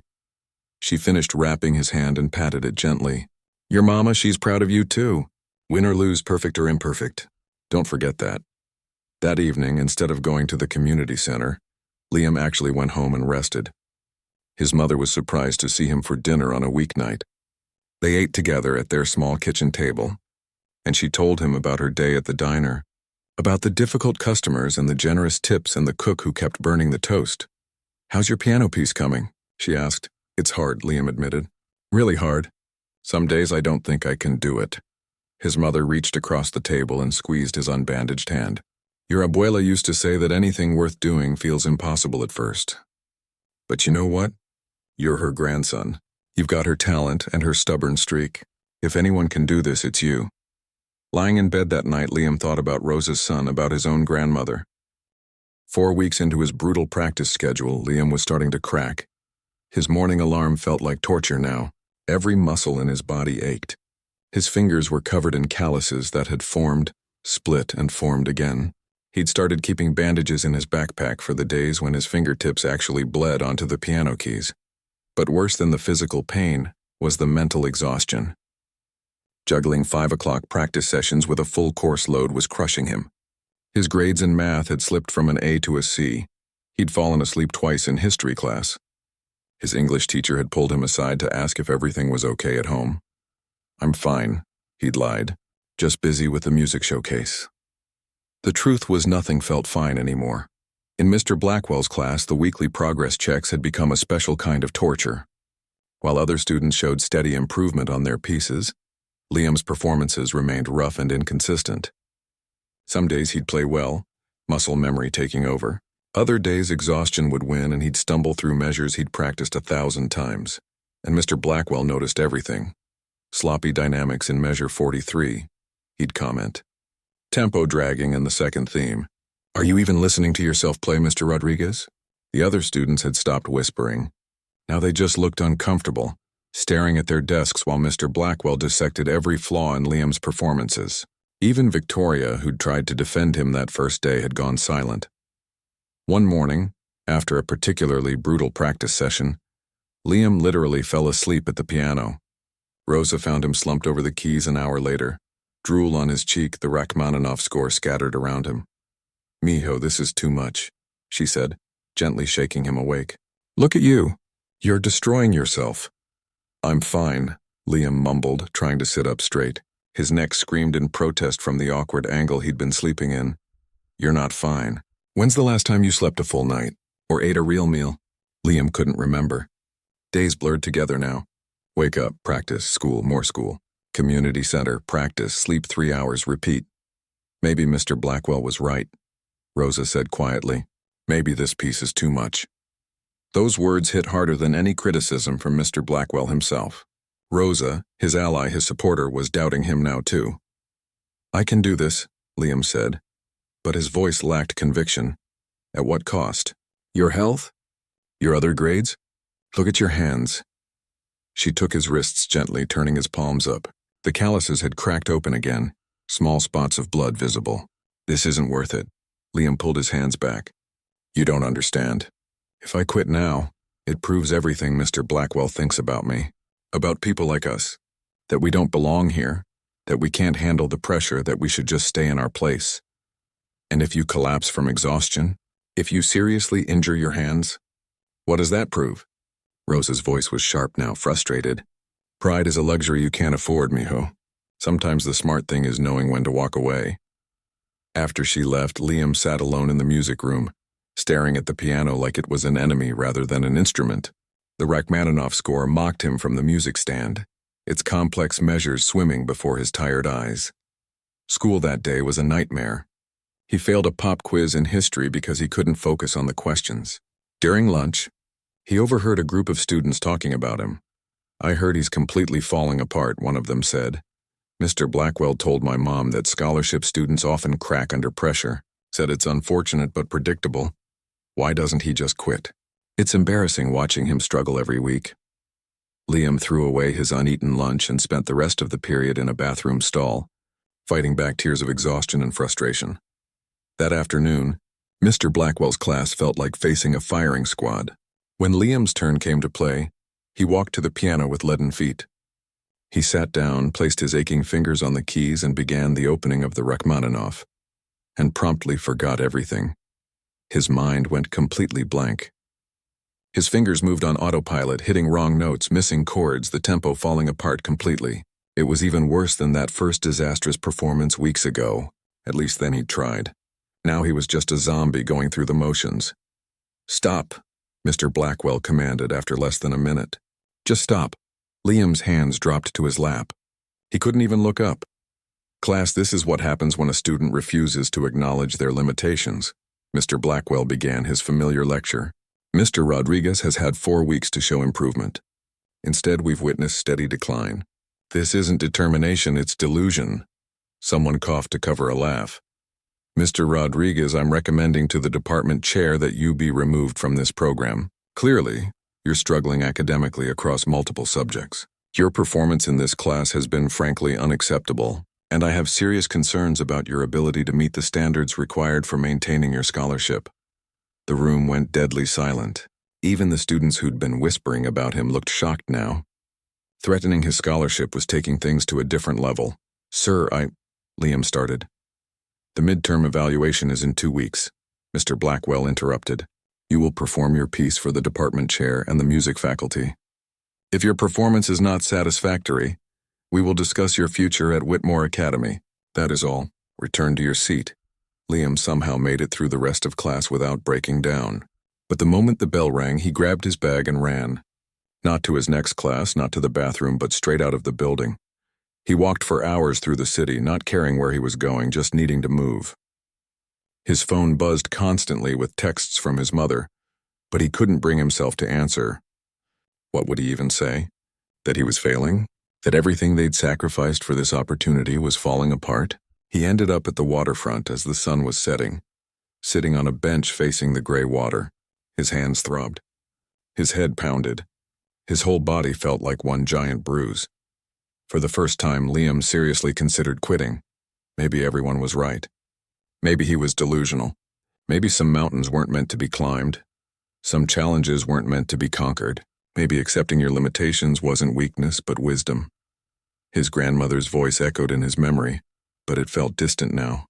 She finished wrapping his hand and patted it gently. "Your mama, she's proud of you too. Win or lose, perfect or imperfect. Don't forget that." That evening, instead of going to the community center, Liam actually went home and rested. His mother was surprised to see him for dinner on a weeknight. They ate together at their small kitchen table, and she told him about her day at the diner, about the difficult customers and the generous tips and the cook who kept burning the toast. "How's your piano piece coming?" she asked. "It's hard," Liam admitted. "Really hard. Some days I don't think I can do it." His mother reached across the table and squeezed his unbandaged hand. "Your abuela used to say that anything worth doing feels impossible at first. But you know what? You're her grandson. You've got her talent and her stubborn streak. If anyone can do this, it's you." Lying in bed that night, Liam thought about Rosa's son, about his own grandmother. 4 weeks into his brutal practice schedule, Liam was starting to crack. His morning alarm felt like torture now. Every muscle in his body ached. His fingers were covered in calluses that had formed, split, and formed again. He'd started keeping bandages in his backpack for the days when his fingertips actually bled onto the piano keys. But worse than the physical pain was the mental exhaustion. Juggling 5 o'clock practice sessions with a full course load was crushing him. His grades in math had slipped from an A to a C. He'd fallen asleep twice in history class. His English teacher had pulled him aside to ask if everything was okay at home. "I'm fine," he'd lied, "just busy with the music showcase." The truth was nothing felt fine anymore. In Mr. Blackwell's class, the weekly progress checks had become a special kind of torture. While other students showed steady improvement on their pieces, Liam's performances remained rough and inconsistent. Some days he'd play well, muscle memory taking over. Other days exhaustion would win and he'd stumble through measures he'd practiced 1,000 times. And Mr. Blackwell noticed everything. "Sloppy dynamics in measure 43, he'd comment. "Tempo dragging in the second theme. Are you even listening to yourself play, Mr. Rodriguez?" The other students had stopped whispering. Now they just looked uncomfortable, staring at their desks while Mr. Blackwell dissected every flaw in Liam's performances. Even Victoria, who'd tried to defend him that first day, had gone silent. One morning, after a particularly brutal practice session, Liam literally fell asleep at the piano. Rosa found him slumped over the keys an hour later, Drool on his cheek, the Rachmaninoff score scattered around him. "Mijo, this is too much," she said, gently shaking him awake. "Look at you. You're destroying yourself." "I'm fine," Liam mumbled, trying to sit up straight. His neck screamed in protest from the awkward angle he'd been sleeping in. "You're not fine. When's the last time you slept a full night? Or ate a real meal?" Liam couldn't remember. Days blurred together now. Wake up, practice, school, more school. Community center, practice, sleep 3 hours, repeat. "Maybe Mr. Blackwell was right," Rosa said quietly. "Maybe this piece is too much." Those words hit harder than any criticism from Mr. Blackwell himself. Rosa, his ally, his supporter, was doubting him now too. "I can do this," Liam said, but his voice lacked conviction. "At what cost? Your health? Your other grades? Look at your hands." She took his wrists gently, turning his palms up. The calluses had cracked open again, small spots of blood visible. "This isn't worth it." Liam pulled his hands back. "You don't understand. If I quit now, it proves everything Mr. Blackwell thinks about me. About people like us. That we don't belong here. That we can't handle the pressure, that we should just stay in our place. And if you collapse from exhaustion, if you seriously injure your hands, what does that prove?" Rosa's voice was sharp now, frustrated. "Pride is a luxury you can't afford, mijo. Sometimes the smart thing is knowing when to walk away." After she left, Liam sat alone in the music room, staring at the piano like it was an enemy rather than an instrument. The Rachmaninoff score mocked him from the music stand, its complex measures swimming before his tired eyes. School that day was a nightmare. He failed a pop quiz in history because he couldn't focus on the questions. During lunch, he overheard a group of students talking about him. "I heard he's completely falling apart," one of them said. "Mr. Blackwell told my mom that scholarship students often crack under pressure, said it's unfortunate but predictable. Why doesn't he just quit? It's embarrassing watching him struggle every week." Liam threw away his uneaten lunch and spent the rest of the period in a bathroom stall, fighting back tears of exhaustion and frustration. That afternoon, Mr. Blackwell's class felt like facing a firing squad. When Liam's turn came to play, he walked to the piano with leaden feet. He sat down, placed his aching fingers on the keys, and began the opening of the Rachmaninoff, and promptly forgot everything. His mind went completely blank. His fingers moved on autopilot, hitting wrong notes, missing chords, the tempo falling apart completely. It was even worse than that first disastrous performance weeks ago. At least then he'd tried. Now he was just a zombie going through the motions. "Stop," Mr. Blackwell commanded after less than a minute. "Just stop." Liam's hands dropped to his lap. He couldn't even look up. "Class, this is what happens when a student refuses to acknowledge their limitations." Mr. Blackwell began his familiar lecture. "Mr. Rodriguez has had 4 weeks to show improvement. Instead, we've witnessed steady decline. This isn't determination, it's delusion." Someone coughed to cover a laugh. "Mr. Rodriguez, I'm recommending to the department chair that you be removed from this program. Clearly, you're struggling academically across multiple subjects. Your performance in this class has been frankly unacceptable, and I have serious concerns about your ability to meet the standards required for maintaining your scholarship." The room went deadly silent. Even the students who'd been whispering about him looked shocked now. Threatening his scholarship was taking things to a different level. "Sir, Liam started. "The midterm evaluation is in 2 weeks," Mr. Blackwell interrupted. "You will perform your piece for the department chair and the music faculty. If your performance is not satisfactory, we will discuss your future at Whitmore Academy. That is all. Return to your seat." Liam somehow made it through the rest of class without breaking down. But the moment the bell rang, he grabbed his bag and ran. Not to his next class, not to the bathroom, but straight out of the building. He walked for hours through the city, not caring where he was going, just needing to move. His phone buzzed constantly with texts from his mother, but he couldn't bring himself to answer. What would he even say? That he was failing? That everything they'd sacrificed for this opportunity was falling apart? He ended up at the waterfront as the sun was setting, sitting on a bench facing the gray water. His hands throbbed. His head pounded. His whole body felt like one giant bruise. For the first time, Liam seriously considered quitting. Maybe everyone was right. Maybe he was delusional. Maybe some mountains weren't meant to be climbed. Some challenges weren't meant to be conquered. Maybe accepting your limitations wasn't weakness, but wisdom. His grandmother's voice echoed in his memory. but it felt distant now.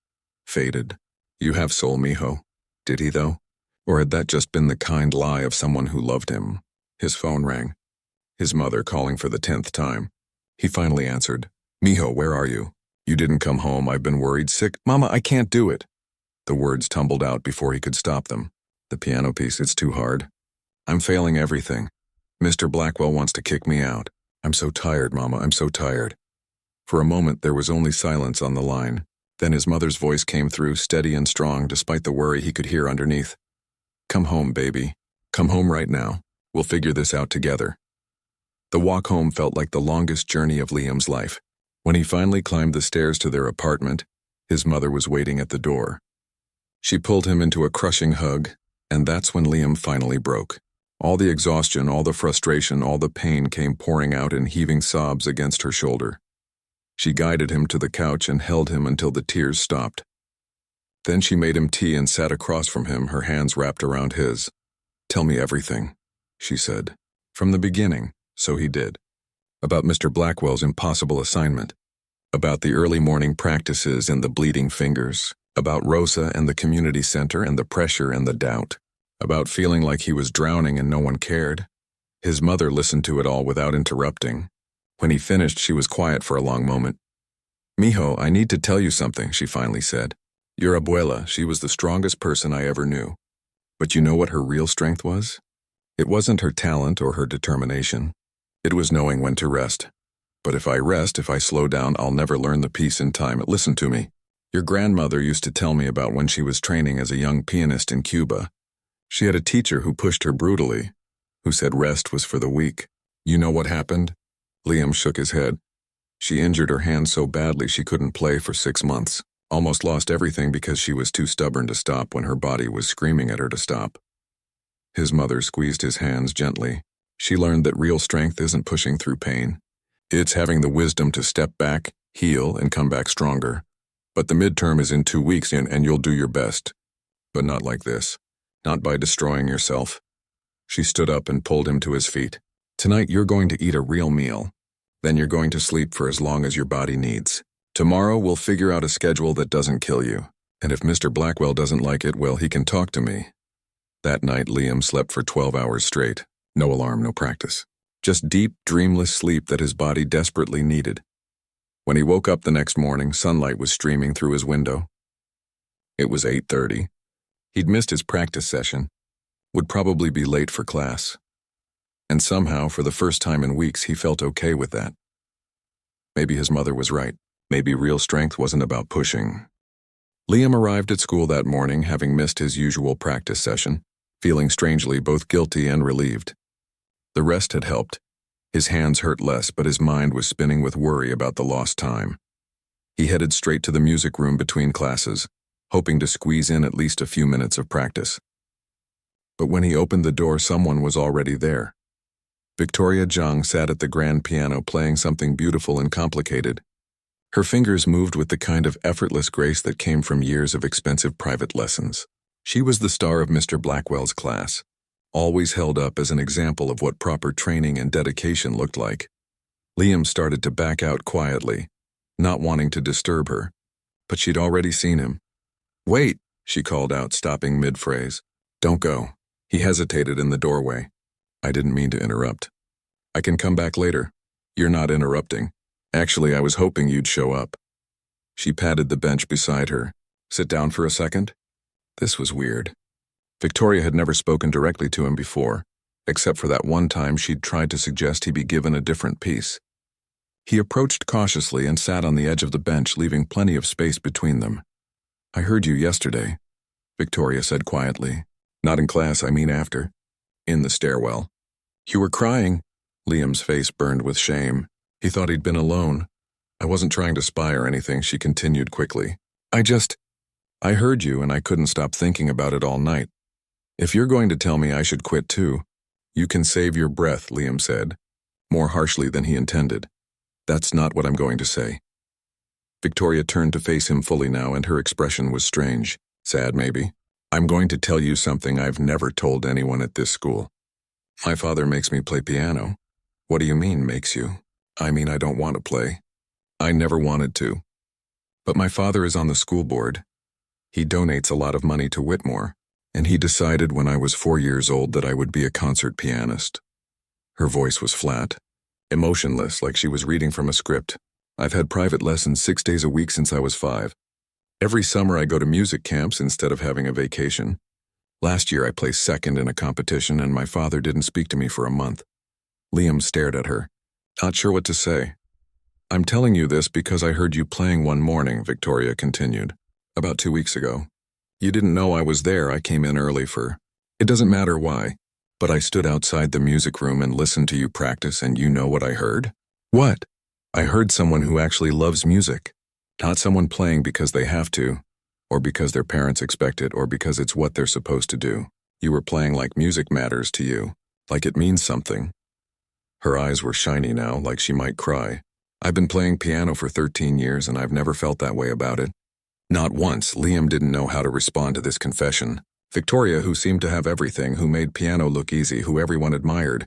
Faded. You have soul, mijo. Did he, though? Or had that just been the kind lie of someone who loved him? His phone rang. His mother calling for the 10th time. He finally answered. Mijo, where are you? You didn't come home. I've been worried sick. Mama, I can't do it. The words tumbled out before he could stop them. The piano piece, it's too hard. I'm failing everything. Mr. Blackwell wants to kick me out. I'm so tired, Mama, I'm so tired. For a moment there was only silence on the line. Then his mother's voice came through, steady and strong despite the worry he could hear underneath. Come home, baby. Come home right now. We'll figure this out together. The walk home felt like the longest journey of Liam's life. When he finally climbed the stairs to their apartment, his mother was waiting at the door. She pulled him into a crushing hug, and that's when Liam finally broke. All the exhaustion, all the frustration, all the pain came pouring out in heaving sobs against her shoulder. She guided him to the couch and held him until the tears stopped. Then she made him tea and sat across from him, her hands wrapped around his. Tell me everything, she said. From the beginning, so he did. About Mr. Blackwell's impossible assignment. About the early morning practices and the bleeding fingers. About Rosa and the community center and the pressure and the doubt. About feeling like he was drowning and no one cared. His mother listened to it all without interrupting. When he finished, she was quiet for a long moment. Mijo, I need to tell you something, she finally said. Your abuela, she was the strongest person I ever knew. But you know what her real strength was? It wasn't her talent or her determination. It was knowing when to rest. But if I rest, if I slow down, I'll never learn the piece in time. Listen to me. Your grandmother used to tell me about when she was training as a young pianist in Cuba. She had a teacher who pushed her brutally, who said rest was for the weak. You know what happened? Liam shook his head. She injured her hand so badly she couldn't play for 6 months. Almost lost everything because she was too stubborn to stop when her body was screaming at her to stop. His mother squeezed his hands gently. She learned that real strength isn't pushing through pain. It's having the wisdom to step back, heal, and come back stronger. But the midterm is in 2 weeks and you'll do your best. But not like this. Not by destroying yourself. She stood up and pulled him to his feet. Tonight you're going to eat a real meal. Then you're going to sleep for as long as your body needs. Tomorrow we'll figure out a schedule that doesn't kill you. And if Mr. Blackwell doesn't like it, well, he can talk to me. That night Liam slept for 12 hours straight. No alarm, no practice. Just deep, dreamless sleep that his body desperately needed. When he woke up the next morning, sunlight was streaming through his window. It was 8:30. He'd missed his practice session, would probably be late for class. And somehow, for the first time in weeks, he felt okay with that. Maybe his mother was right. Maybe real strength wasn't about pushing. Liam arrived at school that morning, having missed his usual practice session, feeling strangely both guilty and relieved. The rest had helped. His hands hurt less, but his mind was spinning with worry about the lost time. He headed straight to the music room between classes, hoping to squeeze in at least a few minutes of practice. But when he opened the door, someone was already there. Victoria Zhang sat at the grand piano playing something beautiful and complicated. Her fingers moved with the kind of effortless grace that came from years of expensive private lessons. She was the star of Mr. Blackwell's class, always held up as an example of what proper training and dedication looked like. Liam started to back out quietly, not wanting to disturb her, but she'd already seen him. Wait, she called out, stopping mid-phrase. Don't go. He hesitated in the doorway. I didn't mean to interrupt. I can come back later. You're not interrupting. Actually, I was hoping you'd show up. She patted the bench beside her. Sit down for a second? This was weird. Victoria had never spoken directly to him before, except for that one time she'd tried to suggest he be given a different piece. He approached cautiously and sat on the edge of the bench, leaving plenty of space between them. I heard you yesterday, Victoria said quietly. Not in class, I mean after. In the stairwell. You were crying. Liam's face burned with shame. He thought he'd been alone. I wasn't trying to spy or anything, she continued quickly. I heard you and I couldn't stop thinking about it all night. If you're going to tell me I should quit too, you can save your breath, Liam said, more harshly than he intended. That's not what I'm going to say. Victoria turned to face him fully now, and her expression was strange, sad maybe. I'm going to tell you something I've never told anyone at this school. My father makes me play piano. What do you mean, makes you? I mean, I don't want to play. I never wanted to. But my father is on the school board. He donates a lot of money to Whitmore, and he decided when I was 4 years old that I would be a concert pianist. Her voice was flat, emotionless, like she was reading from a script. I've had private lessons 6 days a week since I was 5. Every summer I go to music camps instead of having a vacation. Last year I placed second in a competition and my father didn't speak to me for a month. Liam stared at her, not sure what to say. I'm telling you this because I heard you playing one morning, Victoria continued, about 2 weeks ago. You didn't know I was there. I came in early for... It doesn't matter why, but I stood outside the music room and listened to you practice, and you know what I heard? What? I heard someone who actually loves music. Not someone playing because they have to, or because their parents expect it, or because it's what they're supposed to do. You were playing like music matters to you, like it means something. Her eyes were shiny now, like she might cry. I've been playing piano for 13 years and I've never felt that way about it. Not once. Liam didn't know how to respond to this confession. Victoria, who seemed to have everything, who made piano look easy, who everyone admired.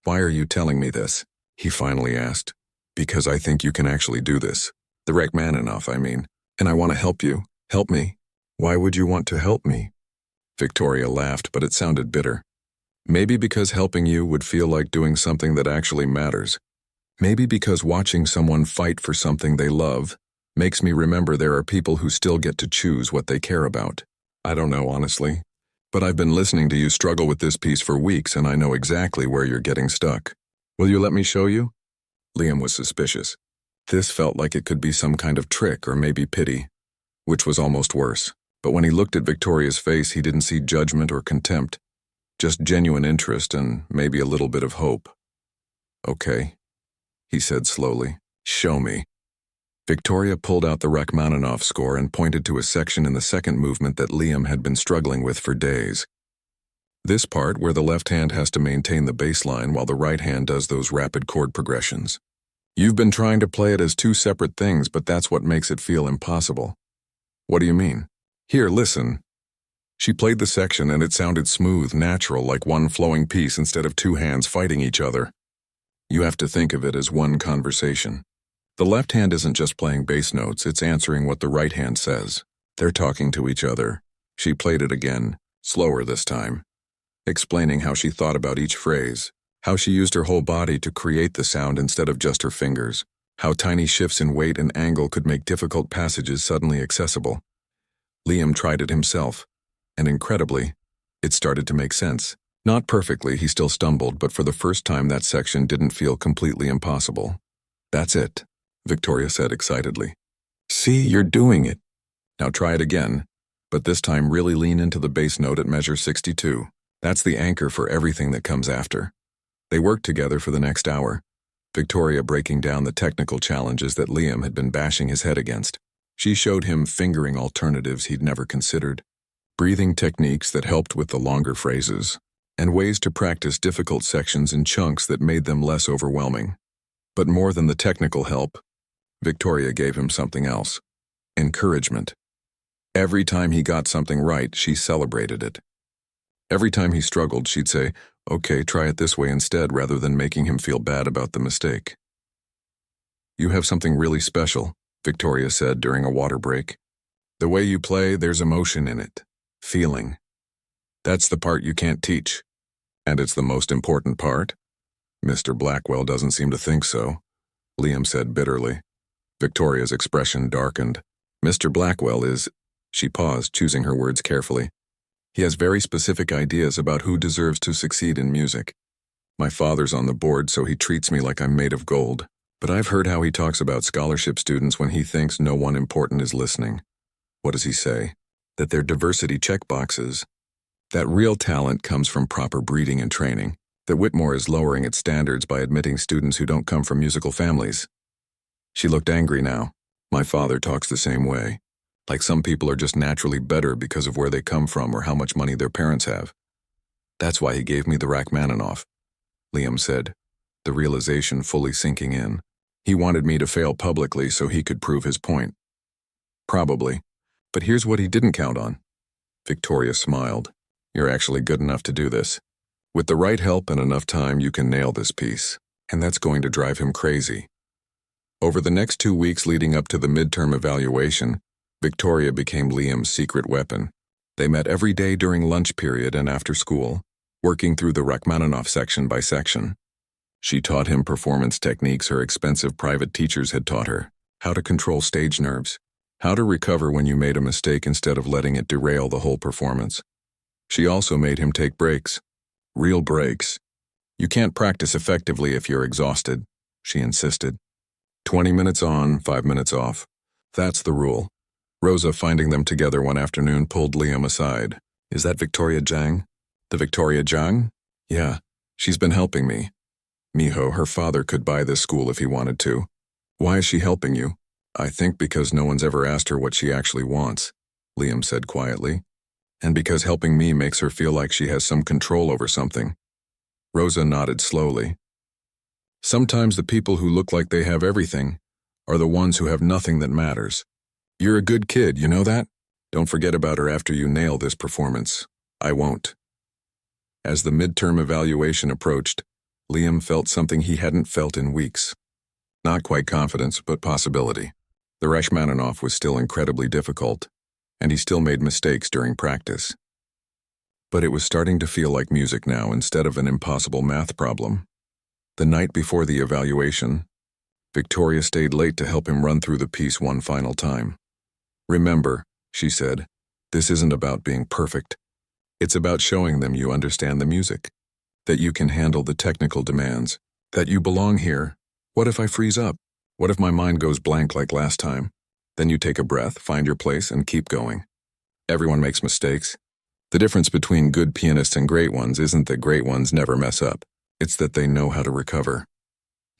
Why are you telling me this? He finally asked. Because I think you can actually do this. The Rachmaninoff, I mean. And I want to help you. Help me. Why would you want to help me? Victoria laughed, but it sounded bitter. Maybe because helping you would feel like doing something that actually matters. Maybe because watching someone fight for something they love makes me remember there are people who still get to choose what they care about. I don't know, honestly. But I've been listening to you struggle with this piece for weeks and I know exactly where you're getting stuck. Will you let me show you? Liam was suspicious. This felt like it could be some kind of trick or maybe pity, which was almost worse. But when he looked at Victoria's face, he didn't see judgment or contempt, just genuine interest and maybe a little bit of hope. Okay, he said slowly. Show me. Victoria pulled out the Rachmaninoff score and pointed to a section in the second movement that Liam had been struggling with for days. This part where the left hand has to maintain the bass line while the right hand does those rapid chord progressions. You've been trying to play it as two separate things, but that's what makes it feel impossible. What do you mean? Here, listen. She played the section and it sounded smooth, natural, like one flowing piece instead of two hands fighting each other. You have to think of it as one conversation. The left hand isn't just playing bass notes, it's answering what the right hand says. They're talking to each other. She played it again, slower this time, explaining how she thought about each phrase, how she used her whole body to create the sound instead of just her fingers, how tiny shifts in weight and angle could make difficult passages suddenly accessible. Liam tried it himself, and incredibly, it started to make sense. Not perfectly, he still stumbled, but for the first time that section didn't feel completely impossible. That's it, Victoria said excitedly. See, you're doing it. Now try it again, but this time really lean into the bass note at measure 62. That's the anchor for everything that comes after. They worked together for the next hour, Victoria breaking down the technical challenges that Liam had been bashing his head against. She showed him fingering alternatives he'd never considered, breathing techniques that helped with the longer phrases, and ways to practice difficult sections in chunks that made them less overwhelming. But more than the technical help, Victoria gave him something else: encouragement. Every time he got something right, she celebrated it. Every time he struggled, she'd say, "Okay, try it this way instead," rather than making him feel bad about the mistake. You have something really special, Victoria said during a water break. The way you play, there's emotion in it. Feeling. That's the part you can't teach. And it's the most important part? Mr. Blackwell doesn't seem to think so, Liam said bitterly. Victoria's expression darkened. Mr. Blackwell is... She paused, choosing her words carefully. He has very specific ideas about who deserves to succeed in music. My father's on the board, so he treats me like I'm made of gold. But I've heard how he talks about scholarship students when he thinks no one important is listening. What does he say? That they're diversity checkboxes. That real talent comes from proper breeding and training. That Whitmore is lowering its standards by admitting students who don't come from musical families. She looked angry now. My father talks the same way. Like some people are just naturally better because of where they come from or how much money their parents have. That's why he gave me the Rachmaninoff, Liam said, the realization fully sinking in. He wanted me to fail publicly so he could prove his point. Probably. But here's what he didn't count on. Victoria smiled. You're actually good enough to do this. With the right help and enough time, you can nail this piece. And that's going to drive him crazy. Over the next 2 weeks leading up to the midterm evaluation, Victoria became Liam's secret weapon. They met every day during lunch period and after school, working through the Rachmaninoff section by section. She taught him performance techniques her expensive private teachers had taught her, how to control stage nerves, how to recover when you made a mistake instead of letting it derail the whole performance. She also made him take breaks. Real breaks. You can't practice effectively if you're exhausted, she insisted. 20 minutes on, 5 minutes off. That's the rule. Rosa, finding them together one afternoon, pulled Liam aside. Is that Victoria Zhang? The Victoria Zhang? Yeah, she's been helping me. Miho, her father could buy this school if he wanted to. Why is she helping you? I think because no one's ever asked her what she actually wants, Liam said quietly. And because helping me makes her feel like she has some control over something. Rosa nodded slowly. Sometimes the people who look like they have everything are the ones who have nothing that matters. You're a good kid, you know that? Don't forget about her after you nail this performance. I won't. As the midterm evaluation approached, Liam felt something he hadn't felt in weeks. Not quite confidence, but possibility. The Rachmaninoff was still incredibly difficult, and he still made mistakes during practice. But it was starting to feel like music now instead of an impossible math problem. The night before the evaluation, Victoria stayed late to help him run through the piece one final time. Remember, she said, this isn't about being perfect. It's about showing them you understand the music, that you can handle the technical demands, that you belong here. What if I freeze up? What if my mind goes blank like last time? Then you take a breath, find your place, and keep going. Everyone makes mistakes. The difference between good pianists and great ones isn't that great ones never mess up. It's that they know how to recover.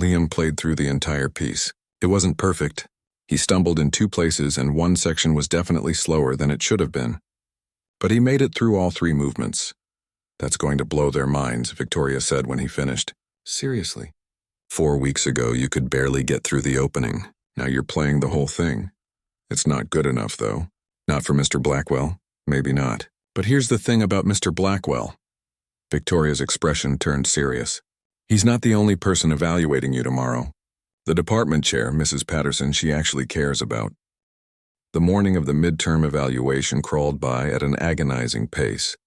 Liam played through the entire piece. It wasn't perfect. He stumbled in 2 places and one section was definitely slower than it should have been. But he made it through all 3 movements. That's going to blow their minds, Victoria said when he finished. Seriously. 4 weeks ago, you could barely get through the opening. Now you're playing the whole thing. It's not good enough, though. Not for Mr. Blackwell. Maybe not. But here's the thing about Mr. Blackwell. Victoria's expression turned serious. He's not the only person evaluating you tomorrow. The department chair, Mrs. Patterson, she actually cares about. The morning of the midterm evaluation crawled by at an agonizing pace.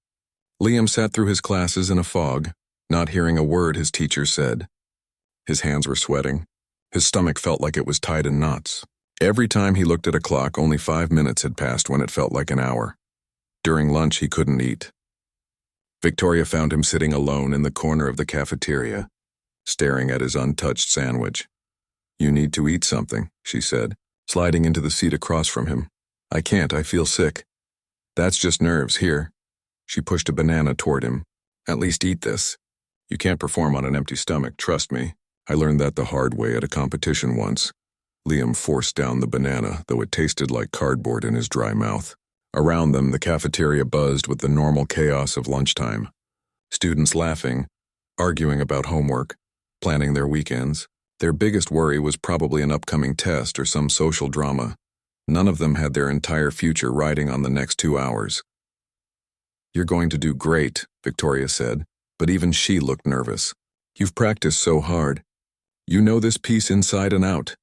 Liam sat through his classes in a fog, not hearing a word his teacher said. His hands were sweating. His stomach felt like it was tied in knots. Every time he looked at a clock, only 5 minutes had passed when it felt like an hour. During lunch, he couldn't eat. Victoria found him sitting alone in the corner of the cafeteria, staring at his untouched sandwich. You need to eat something, she said, sliding into the seat across from him. I can't, I feel sick. That's just nerves, here. She pushed a banana toward him. At least eat this. You can't perform on an empty stomach, trust me. I learned that the hard way at a competition once. Liam forced down the banana, though it tasted like cardboard in his dry mouth. Around them, the cafeteria buzzed with the normal chaos of lunchtime. Students laughing, arguing about homework, planning their weekends. Their biggest worry was probably an upcoming test or some social drama. None of them had their entire future riding on the next 2 hours. You're going to do great, Victoria said, but even she looked nervous. You've practiced so hard. You know this piece inside and out.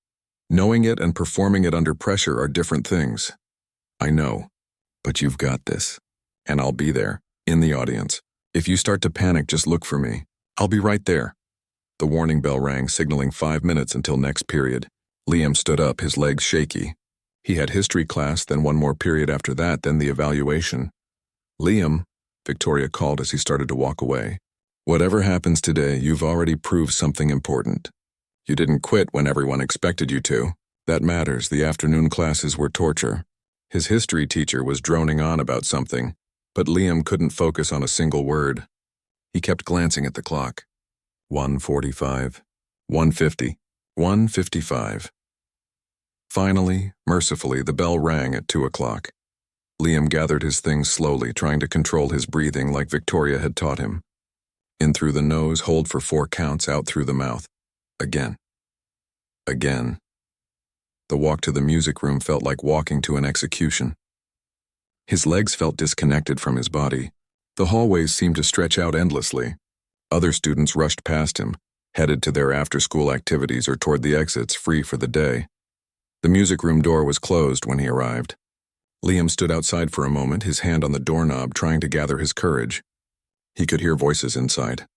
Knowing it and performing it under pressure are different things. I know. But you've got this. And I'll be there, in the audience. If you start to panic, just look for me. I'll be right there. The warning bell rang, signaling 5 minutes until next period. Liam stood up, his legs shaky. He had history class, then one more period after that, then the evaluation. Liam, Victoria called as he started to walk away. Whatever happens today, you've already proved something important. You didn't quit when everyone expected you to. That matters. The afternoon classes were torture. His history teacher was droning on about something, but Liam couldn't focus on a single word. He kept glancing at the clock. 1:45, 1:50, 1:55. Finally, mercifully, the bell rang at 2 o'clock. Liam gathered his things slowly, trying to control his breathing like Victoria had taught him. In through the nose, hold for 4 counts, out through the mouth. Again. Again. The walk to the music room felt like walking to an execution. His legs felt disconnected from his body. The hallways seemed to stretch out endlessly. Other students rushed past him, headed to their after-school activities or toward the exits, free for the day. The music room door was closed when he arrived. Liam stood outside for a moment, his hand on the doorknob, trying to gather his courage. He could hear voices inside.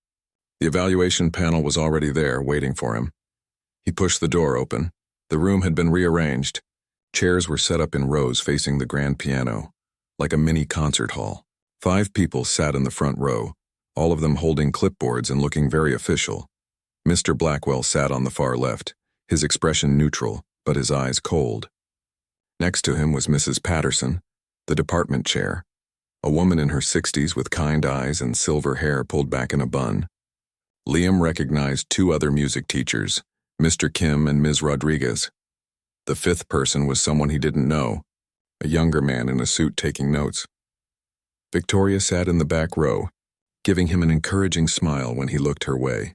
The evaluation panel was already there, waiting for him. He pushed the door open. The room had been rearranged. Chairs were set up in rows facing the grand piano, like a mini concert hall. 5 people sat in the front row, all of them holding clipboards and looking very official. Mr. Blackwell sat on the far left, his expression neutral, but his eyes cold. Next to him was Mrs. Patterson, the department chair, a woman in her 60s with kind eyes and silver hair pulled back in a bun. Liam recognized 2 other music teachers, Mr. Kim and Ms. Rodriguez. The 5th person was someone he didn't know, a younger man in a suit taking notes. Victoria sat in the back row, giving him an encouraging smile when he looked her way.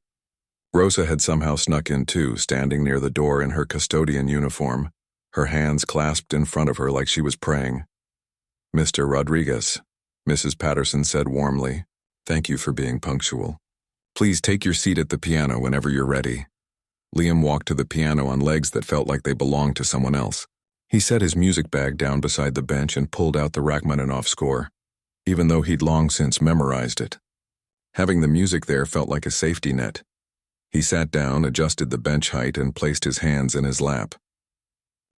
Rosa had somehow snuck in too, standing near the door in her custodian uniform, her hands clasped in front of her like she was praying. "Mr. Rodriguez," Mrs. Patterson said warmly, "thank you for being punctual. Please take your seat at the piano whenever you're ready." Liam walked to the piano on legs that felt like they belonged to someone else. He set his music bag down beside the bench and pulled out the Rachmaninoff score, even though he'd long since memorized it. Having the music there felt like a safety net. He sat down, adjusted the bench height, and placed his hands in his lap.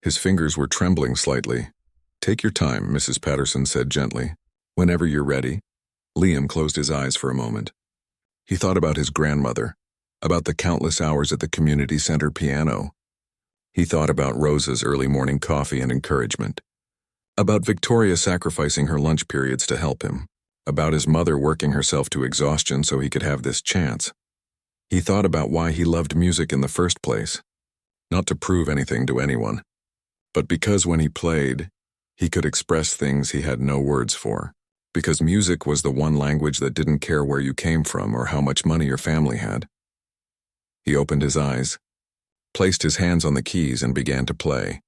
His fingers were trembling slightly. "Take your time," Mrs. Patterson said gently. "Whenever you're ready." Liam closed his eyes for a moment. He thought about his grandmother, about the countless hours at the community center piano. He thought about Rosa's early morning coffee and encouragement, about Victoria sacrificing her lunch periods to help him, about his mother working herself to exhaustion so he could have this chance. He thought about why he loved music in the first place, not to prove anything to anyone, but because when he played, he could express things he had no words for, because music was the one language that didn't care where you came from or how much money your family had. He opened his eyes, placed his hands on the keys, and began to play.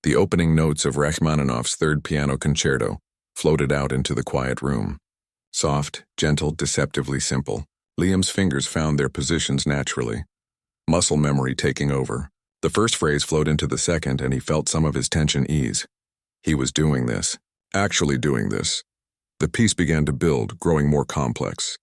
The opening notes of Rachmaninoff's Third Piano Concerto floated out into the quiet room. Soft, gentle, deceptively simple. Liam's fingers found their positions naturally, muscle memory taking over. The first phrase flowed into the second, and he felt some of his tension ease. He was doing this, actually doing this. The piece began to build, growing more complex.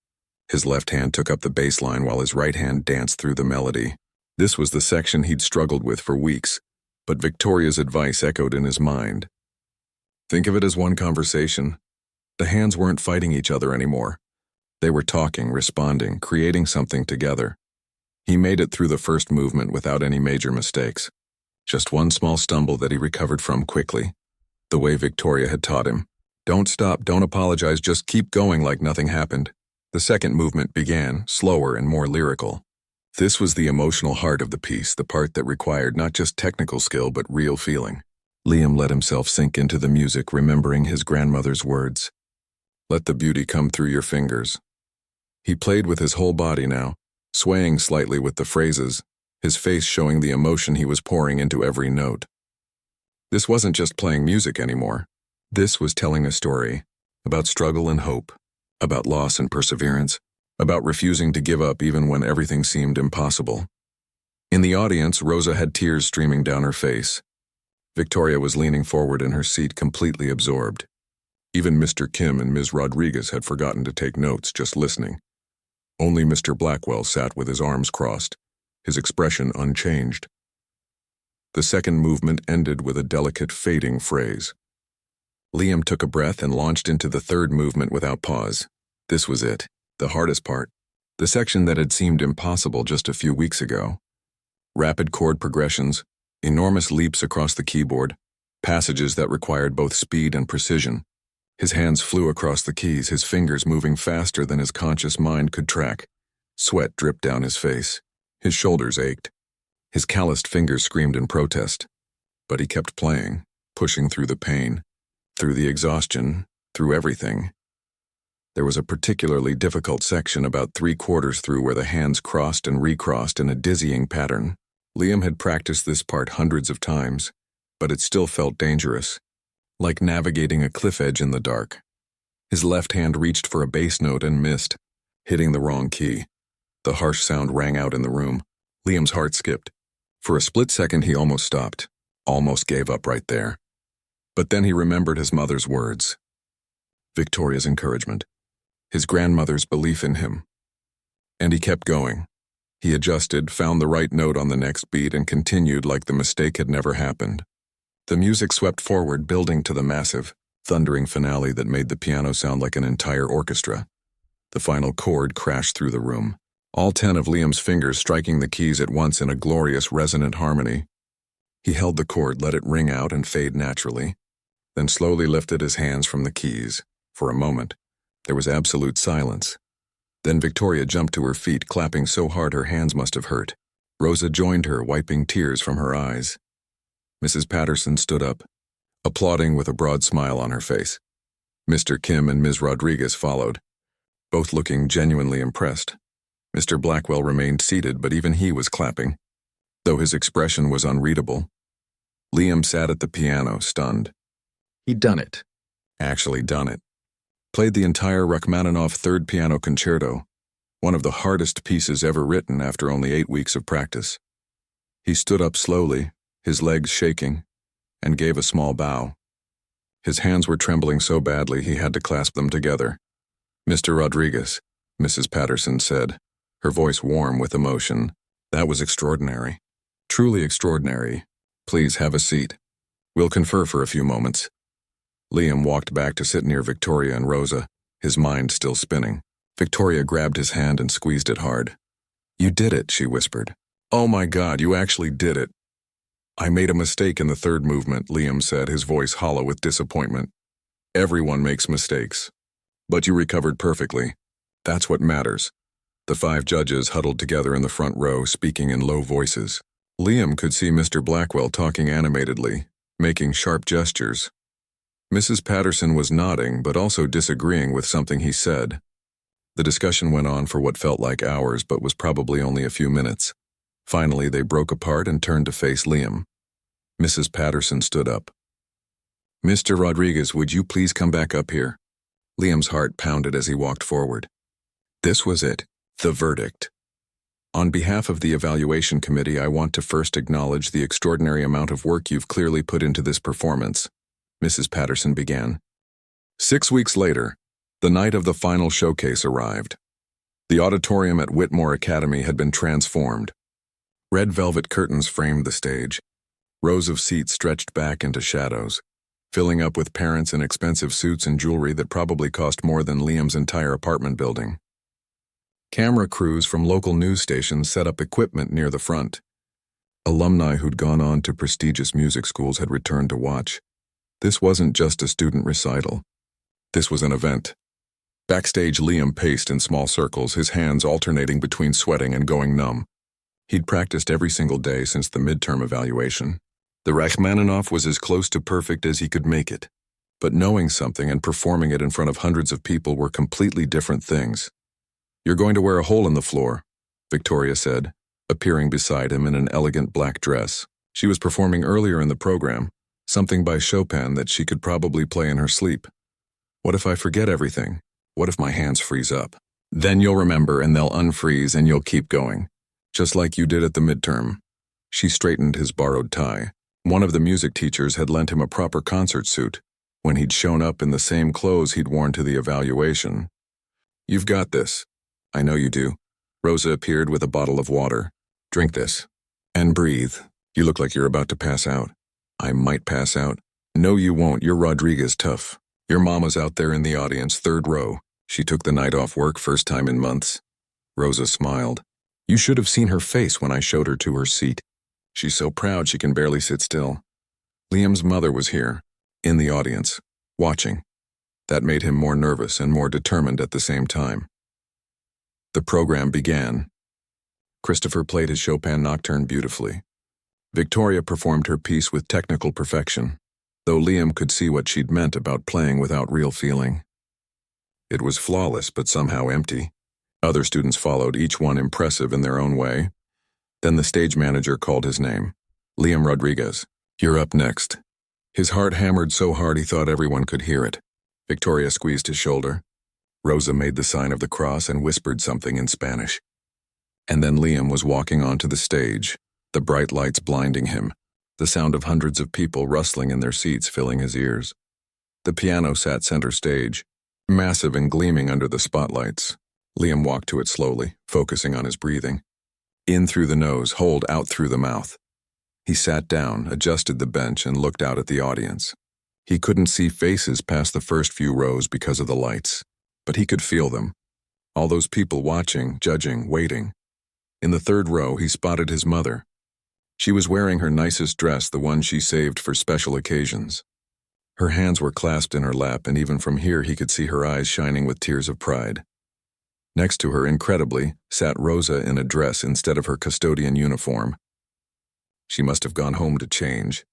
His left hand took up the bass line while his right hand danced through the melody. This was the section he'd struggled with for weeks, but Victoria's advice echoed in his mind. Think of it as one conversation. The hands weren't fighting each other anymore. They were talking, responding, creating something together. He made it through the first movement without any major mistakes. Just one small stumble that he recovered from quickly, the way Victoria had taught him. Don't stop, don't apologize, just keep going like nothing happened. The second movement began, slower and more lyrical. This was the emotional heart of the piece, the part that required not just technical skill but real feeling. Liam let himself sink into the music, remembering his grandmother's words. "Let the beauty come through your fingers." He played with his whole body now, swaying slightly with the phrases, his face showing the emotion he was pouring into every note. This wasn't just playing music anymore. This was telling a story about struggle and hope, about loss and perseverance, about refusing to give up even when everything seemed impossible. In the audience, Rosa had tears streaming down her face. Victoria was leaning forward in her seat, completely absorbed. Even Mr. Kim and Ms. Rodriguez had forgotten to take notes, just listening. Only Mr. Blackwell sat with his arms crossed, his expression unchanged. The second movement ended with a delicate, fading phrase. Liam took a breath and launched into the third movement without pause. This was it, the hardest part, the section that had seemed impossible just a few weeks ago. Rapid chord progressions, enormous leaps across the keyboard, passages that required both speed and precision. His hands flew across the keys, his fingers moving faster than his conscious mind could track. Sweat dripped down his face. His shoulders ached. His calloused fingers screamed in protest. But he kept playing, pushing through the pain, through the exhaustion, through everything. There was a particularly difficult section about 3/4 through where the hands crossed and recrossed in a dizzying pattern. Liam had practiced this part hundreds of times, but it still felt dangerous, like navigating a cliff edge in the dark. His left hand reached for a bass note and missed, hitting the wrong key. The harsh sound rang out in the room. Liam's heart skipped. For a split second he almost stopped, almost gave up right there. But then he remembered his mother's words. Victoria's encouragement. His grandmother's belief in him. And he kept going. He adjusted, found the right note on the next beat, and continued like the mistake had never happened. The music swept forward, building to the massive, thundering finale that made the piano sound like an entire orchestra. The final chord crashed through the room, all 10 of Liam's fingers striking the keys at once in a glorious resonant harmony. He held the chord, let it ring out and fade naturally, then slowly lifted his hands from the keys. For a moment, there was absolute silence. Then Victoria jumped to her feet, clapping so hard her hands must have hurt. Rosa joined her, wiping tears from her eyes. Mrs. Patterson stood up, applauding with a broad smile on her face. Mr. Kim and Ms. Rodriguez followed, both looking genuinely impressed. Mr. Blackwell remained seated, but even he was clapping, though his expression was unreadable. Liam sat at the piano, stunned. He'd done it. Actually done it. Played the entire Rachmaninoff Third Piano Concerto, one of the hardest pieces ever written after only 8 weeks of practice. He stood up slowly, his legs shaking, and gave a small bow. His hands were trembling so badly he had to clasp them together. Mr. Rodriguez, Mrs. Patterson said, her voice warm with emotion. That was extraordinary. Truly extraordinary. Please have a seat. We'll confer for a few moments. Liam walked back to sit near Victoria and Rosa, his mind still spinning. Victoria grabbed his hand and squeezed it hard. You did it, she whispered. Oh my God, you actually did it. I made a mistake in the third movement, Liam said, his voice hollow with disappointment. Everyone makes mistakes. But you recovered perfectly. That's what matters. The 5 judges huddled together in the front row, speaking in low voices. Liam could see Mr. Blackwell talking animatedly, making sharp gestures. Mrs. Patterson was nodding, but also disagreeing with something he said. The discussion went on for what felt like hours, but was probably only a few minutes. Finally, they broke apart and turned to face Liam. Mrs. Patterson stood up. Mr. Rodriguez, would you please come back up here? Liam's heart pounded as he walked forward. This was it, the verdict. On behalf of the evaluation committee, I want to first acknowledge the extraordinary amount of work you've clearly put into this performance, Mrs. Patterson began. 6 weeks later, the night of the final showcase arrived. The auditorium at Whitmore Academy had been transformed. Red velvet curtains framed the stage. Rows of seats stretched back into shadows, filling up with parents in expensive suits and jewelry that probably cost more than Liam's entire apartment building. Camera crews from local news stations set up equipment near the front. Alumni who'd gone on to prestigious music schools had returned to watch. This wasn't just a student recital. This was an event. Backstage, Liam paced in small circles, his hands alternating between sweating and going numb. He'd practiced every single day since the midterm evaluation. The Rachmaninoff was as close to perfect as he could make it. But knowing something and performing it in front of hundreds of people were completely different things. You're going to wear a hole in the floor, Victoria said, appearing beside him in an elegant black dress. She was performing earlier in the program, something by Chopin that she could probably play in her sleep. What if I forget everything? What if my hands freeze up? Then you'll remember and they'll unfreeze and you'll keep going. Just like you did at the midterm. She straightened his borrowed tie. One of the music teachers had lent him a proper concert suit when he'd shown up in the same clothes he'd worn to the evaluation. You've got this. I know you do. Rosa appeared with a bottle of water. Drink this. And breathe. You look like you're about to pass out. I might pass out. No, you won't. You're Rodriguez tough. Your mama's out there in the audience, 3rd row. She took the night off work, first time in months. Rosa smiled. You should have seen her face when I showed her to her seat. She's so proud she can barely sit still. Liam's mother was here, in the audience, watching. That made him more nervous and more determined at the same time. The program began. Christopher played his Chopin Nocturne beautifully. Victoria performed her piece with technical perfection, though Liam could see what she'd meant about playing without real feeling. It was flawless but somehow empty. Other students followed, each one impressive in their own way. Then the stage manager called his name. Liam Rodriguez, you're up next. His heart hammered so hard he thought everyone could hear it. Victoria squeezed his shoulder. Rosa made the sign of the cross and whispered something in Spanish. And then Liam was walking onto the stage, the bright lights blinding him, the sound of hundreds of people rustling in their seats filling his ears. The piano sat center stage, massive and gleaming under the spotlights. Liam walked to it slowly, focusing on his breathing. In through the nose, hold out through the mouth. He sat down, adjusted the bench, and looked out at the audience. He couldn't see faces past the first few rows because of the lights, but he could feel them. All those people watching, judging, waiting. In the third row, he spotted his mother. She was wearing her nicest dress, the one she saved for special occasions. Her hands were clasped in her lap, and even from here he could see her eyes shining with tears of pride. Next to her, incredibly, sat Rosa in a dress instead of her custodian uniform. She must have gone home to change.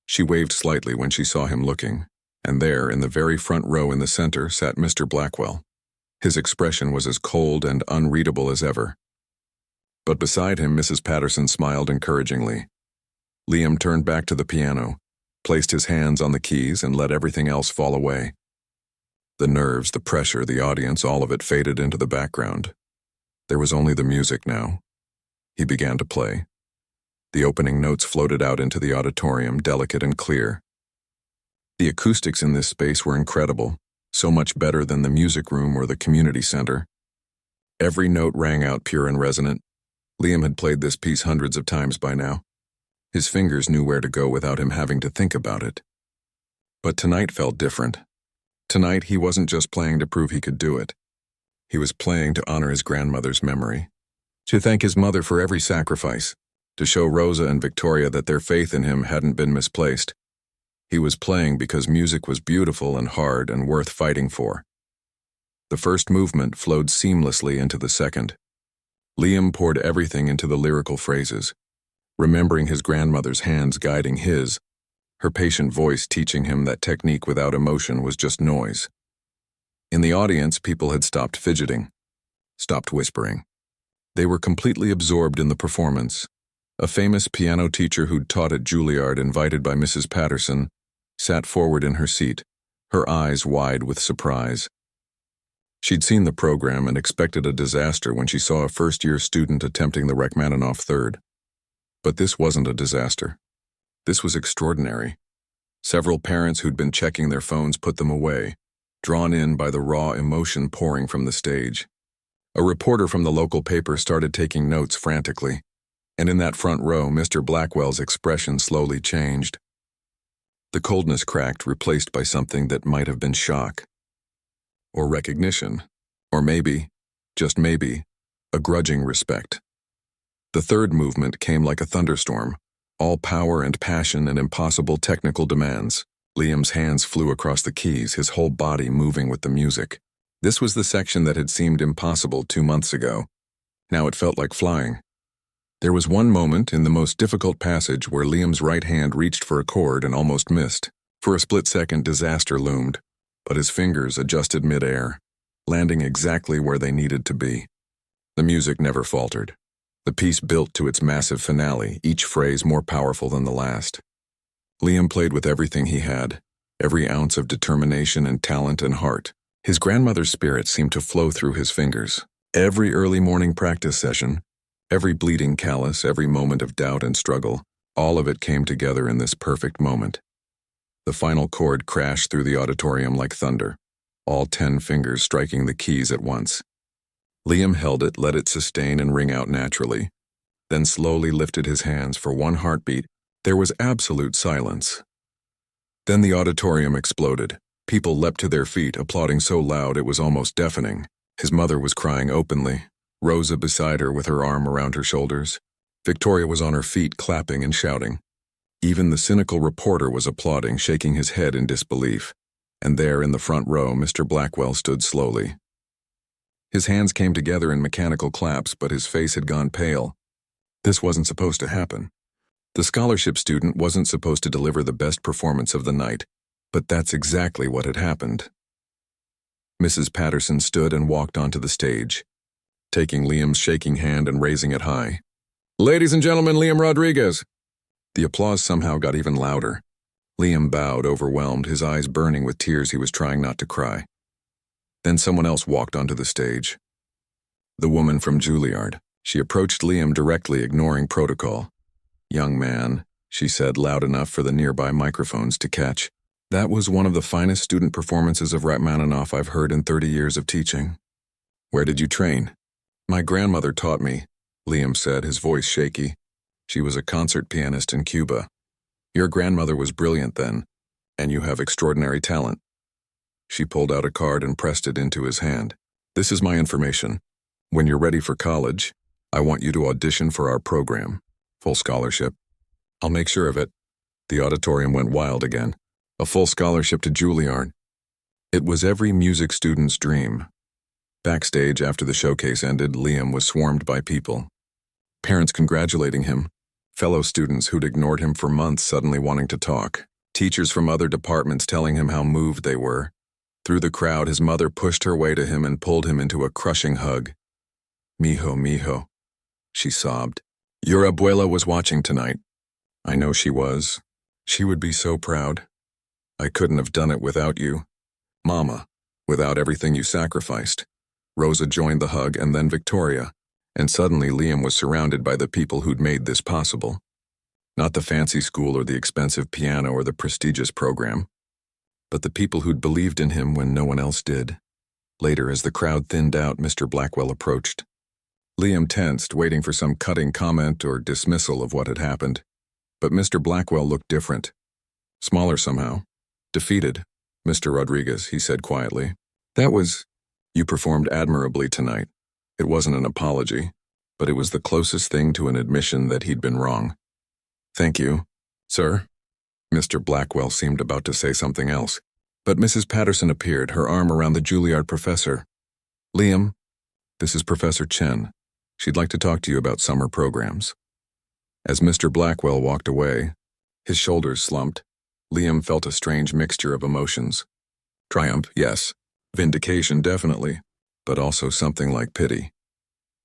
She waved slightly when she saw him looking, and there, in the very front row in the center, sat Mr. Blackwell. His expression was as cold and unreadable as ever. But beside him, Mrs. Patterson smiled encouragingly. Liam turned back to the piano, placed his hands on the keys, and let everything else fall away. The nerves, the pressure, the audience, all of it faded into the background. There was only the music now. He began to play. The opening notes floated out into the auditorium, delicate and clear. The acoustics in this space were incredible, so much better than the music room or the community center. Every note rang out pure and resonant. Liam had played this piece hundreds of times by now. His fingers knew where to go without him having to think about it. But tonight felt different. Tonight he wasn't just playing to prove he could do it. He was playing to honor his grandmother's memory, to thank his mother for every sacrifice, to show Rosa and Victoria that their faith in him hadn't been misplaced. He was playing because music was beautiful and hard and worth fighting for. The first movement flowed seamlessly into the second. Liam poured everything into the lyrical phrases, remembering his grandmother's hands guiding his, her patient voice teaching him that technique without emotion was just noise. In the audience, people had stopped fidgeting, stopped whispering. They were completely absorbed in the performance. A famous piano teacher who'd taught at Juilliard, invited by Mrs. Patterson, sat forward in her seat, her eyes wide with surprise. She'd seen the program and expected a disaster when she saw a first-year student attempting the Rachmaninoff third. But this wasn't a disaster. This was extraordinary. Several parents who'd been checking their phones put them away, drawn in by the raw emotion pouring from the stage. A reporter from the local paper started taking notes frantically, and in that front row, Mr. Blackwell's expression slowly changed. The coldness cracked, replaced by something that might have been shock. Or recognition. Or maybe, just maybe, a grudging respect. The third movement came like a thunderstorm, all power and passion and impossible technical demands. Liam's hands flew across the keys, his whole body moving with the music. This was the section that had seemed impossible 2 months ago. Now it felt like flying. There was one moment in the most difficult passage where Liam's right hand reached for a chord and almost missed. For a split second, disaster loomed, but his fingers adjusted mid-air, landing exactly where they needed to be. The music never faltered. The piece built to its massive finale, each phrase more powerful than the last. Liam played with everything he had, every ounce of determination and talent and heart. His grandmother's spirit seemed to flow through his fingers. Every early morning practice session, every bleeding callus, every moment of doubt and struggle, all of it came together in this perfect moment. The final chord crashed through the auditorium like thunder, all 10 fingers striking the keys at once. Liam held it, let it sustain and ring out naturally, then slowly lifted his hands for one heartbeat. There was absolute silence. Then the auditorium exploded. People leapt to their feet, applauding so loud it was almost deafening. His mother was crying openly, Rosa beside her with her arm around her shoulders. Victoria was on her feet, clapping and shouting. Even the cynical reporter was applauding, shaking his head in disbelief. And there in the front row, Mr. Blackwell stood slowly. His hands came together in mechanical claps, but his face had gone pale. This wasn't supposed to happen. The scholarship student wasn't supposed to deliver the best performance of the night, but that's exactly what had happened. Mrs. Patterson stood and walked onto the stage, taking Liam's shaking hand and raising it high. "Ladies and gentlemen, Liam Rodriguez." The applause somehow got even louder. Liam bowed, overwhelmed, his eyes burning with tears he was trying not to cry. Then someone else walked onto the stage. The woman from Juilliard. She approached Liam directly, ignoring protocol. "Young man," she said loud enough for the nearby microphones to catch. "That was one of the finest student performances of Rachmaninoff I've heard in 30 years of teaching." "Where did you train?" "My grandmother taught me," Liam said, his voice shaky. "She was a concert pianist in Cuba. Your grandmother was brilliant then, and you have extraordinary talent." She pulled out a card and pressed it into his hand. "This is my information. When you're ready for college, I want you to audition for our program. Full scholarship." "I'll make sure of it." The auditorium went wild again. A full scholarship to Juilliard. It was every music student's dream. Backstage, after the showcase ended, Liam was swarmed by people. Parents congratulating him. Fellow students who'd ignored him for months suddenly wanting to talk. Teachers from other departments telling him how moved they were. Through the crowd, his mother pushed her way to him and pulled him into a crushing hug. "Mijo, mijo," she sobbed. "Your abuela was watching tonight." "I know she was. She would be so proud. I couldn't have done it without you. Mama, without everything you sacrificed." Rosa joined the hug, and then Victoria, and suddenly Liam was surrounded by the people who'd made this possible. Not the fancy school or the expensive piano or the prestigious program, but the people who'd believed in him when no one else did. Later, as the crowd thinned out, Mr. Blackwell approached. Liam tensed, waiting for some cutting comment or dismissal of what had happened. But Mr. Blackwell looked different. Smaller somehow. Defeated. "Mr. Rodriguez," he said quietly. You performed admirably tonight." It wasn't an apology, but it was the closest thing to an admission that he'd been wrong. "Thank you, sir." Mr. Blackwell seemed about to say something else, but Mrs. Patterson appeared, her arm around the Juilliard professor. "Liam, this is Professor Chen. She'd like to talk to you about summer programs." As Mr. Blackwell walked away, his shoulders slumped. Liam felt a strange mixture of emotions. Triumph, yes. Vindication, definitely. But also something like pity.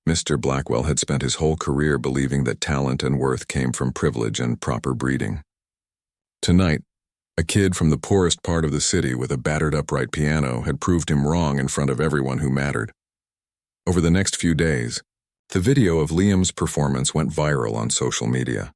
Mr. Blackwell had spent his whole career believing that talent and worth came from privilege and proper breeding. Tonight, a kid from the poorest part of the city with a battered upright piano had proved him wrong in front of everyone who mattered. Over the next few days, the video of Liam's performance went viral on social media.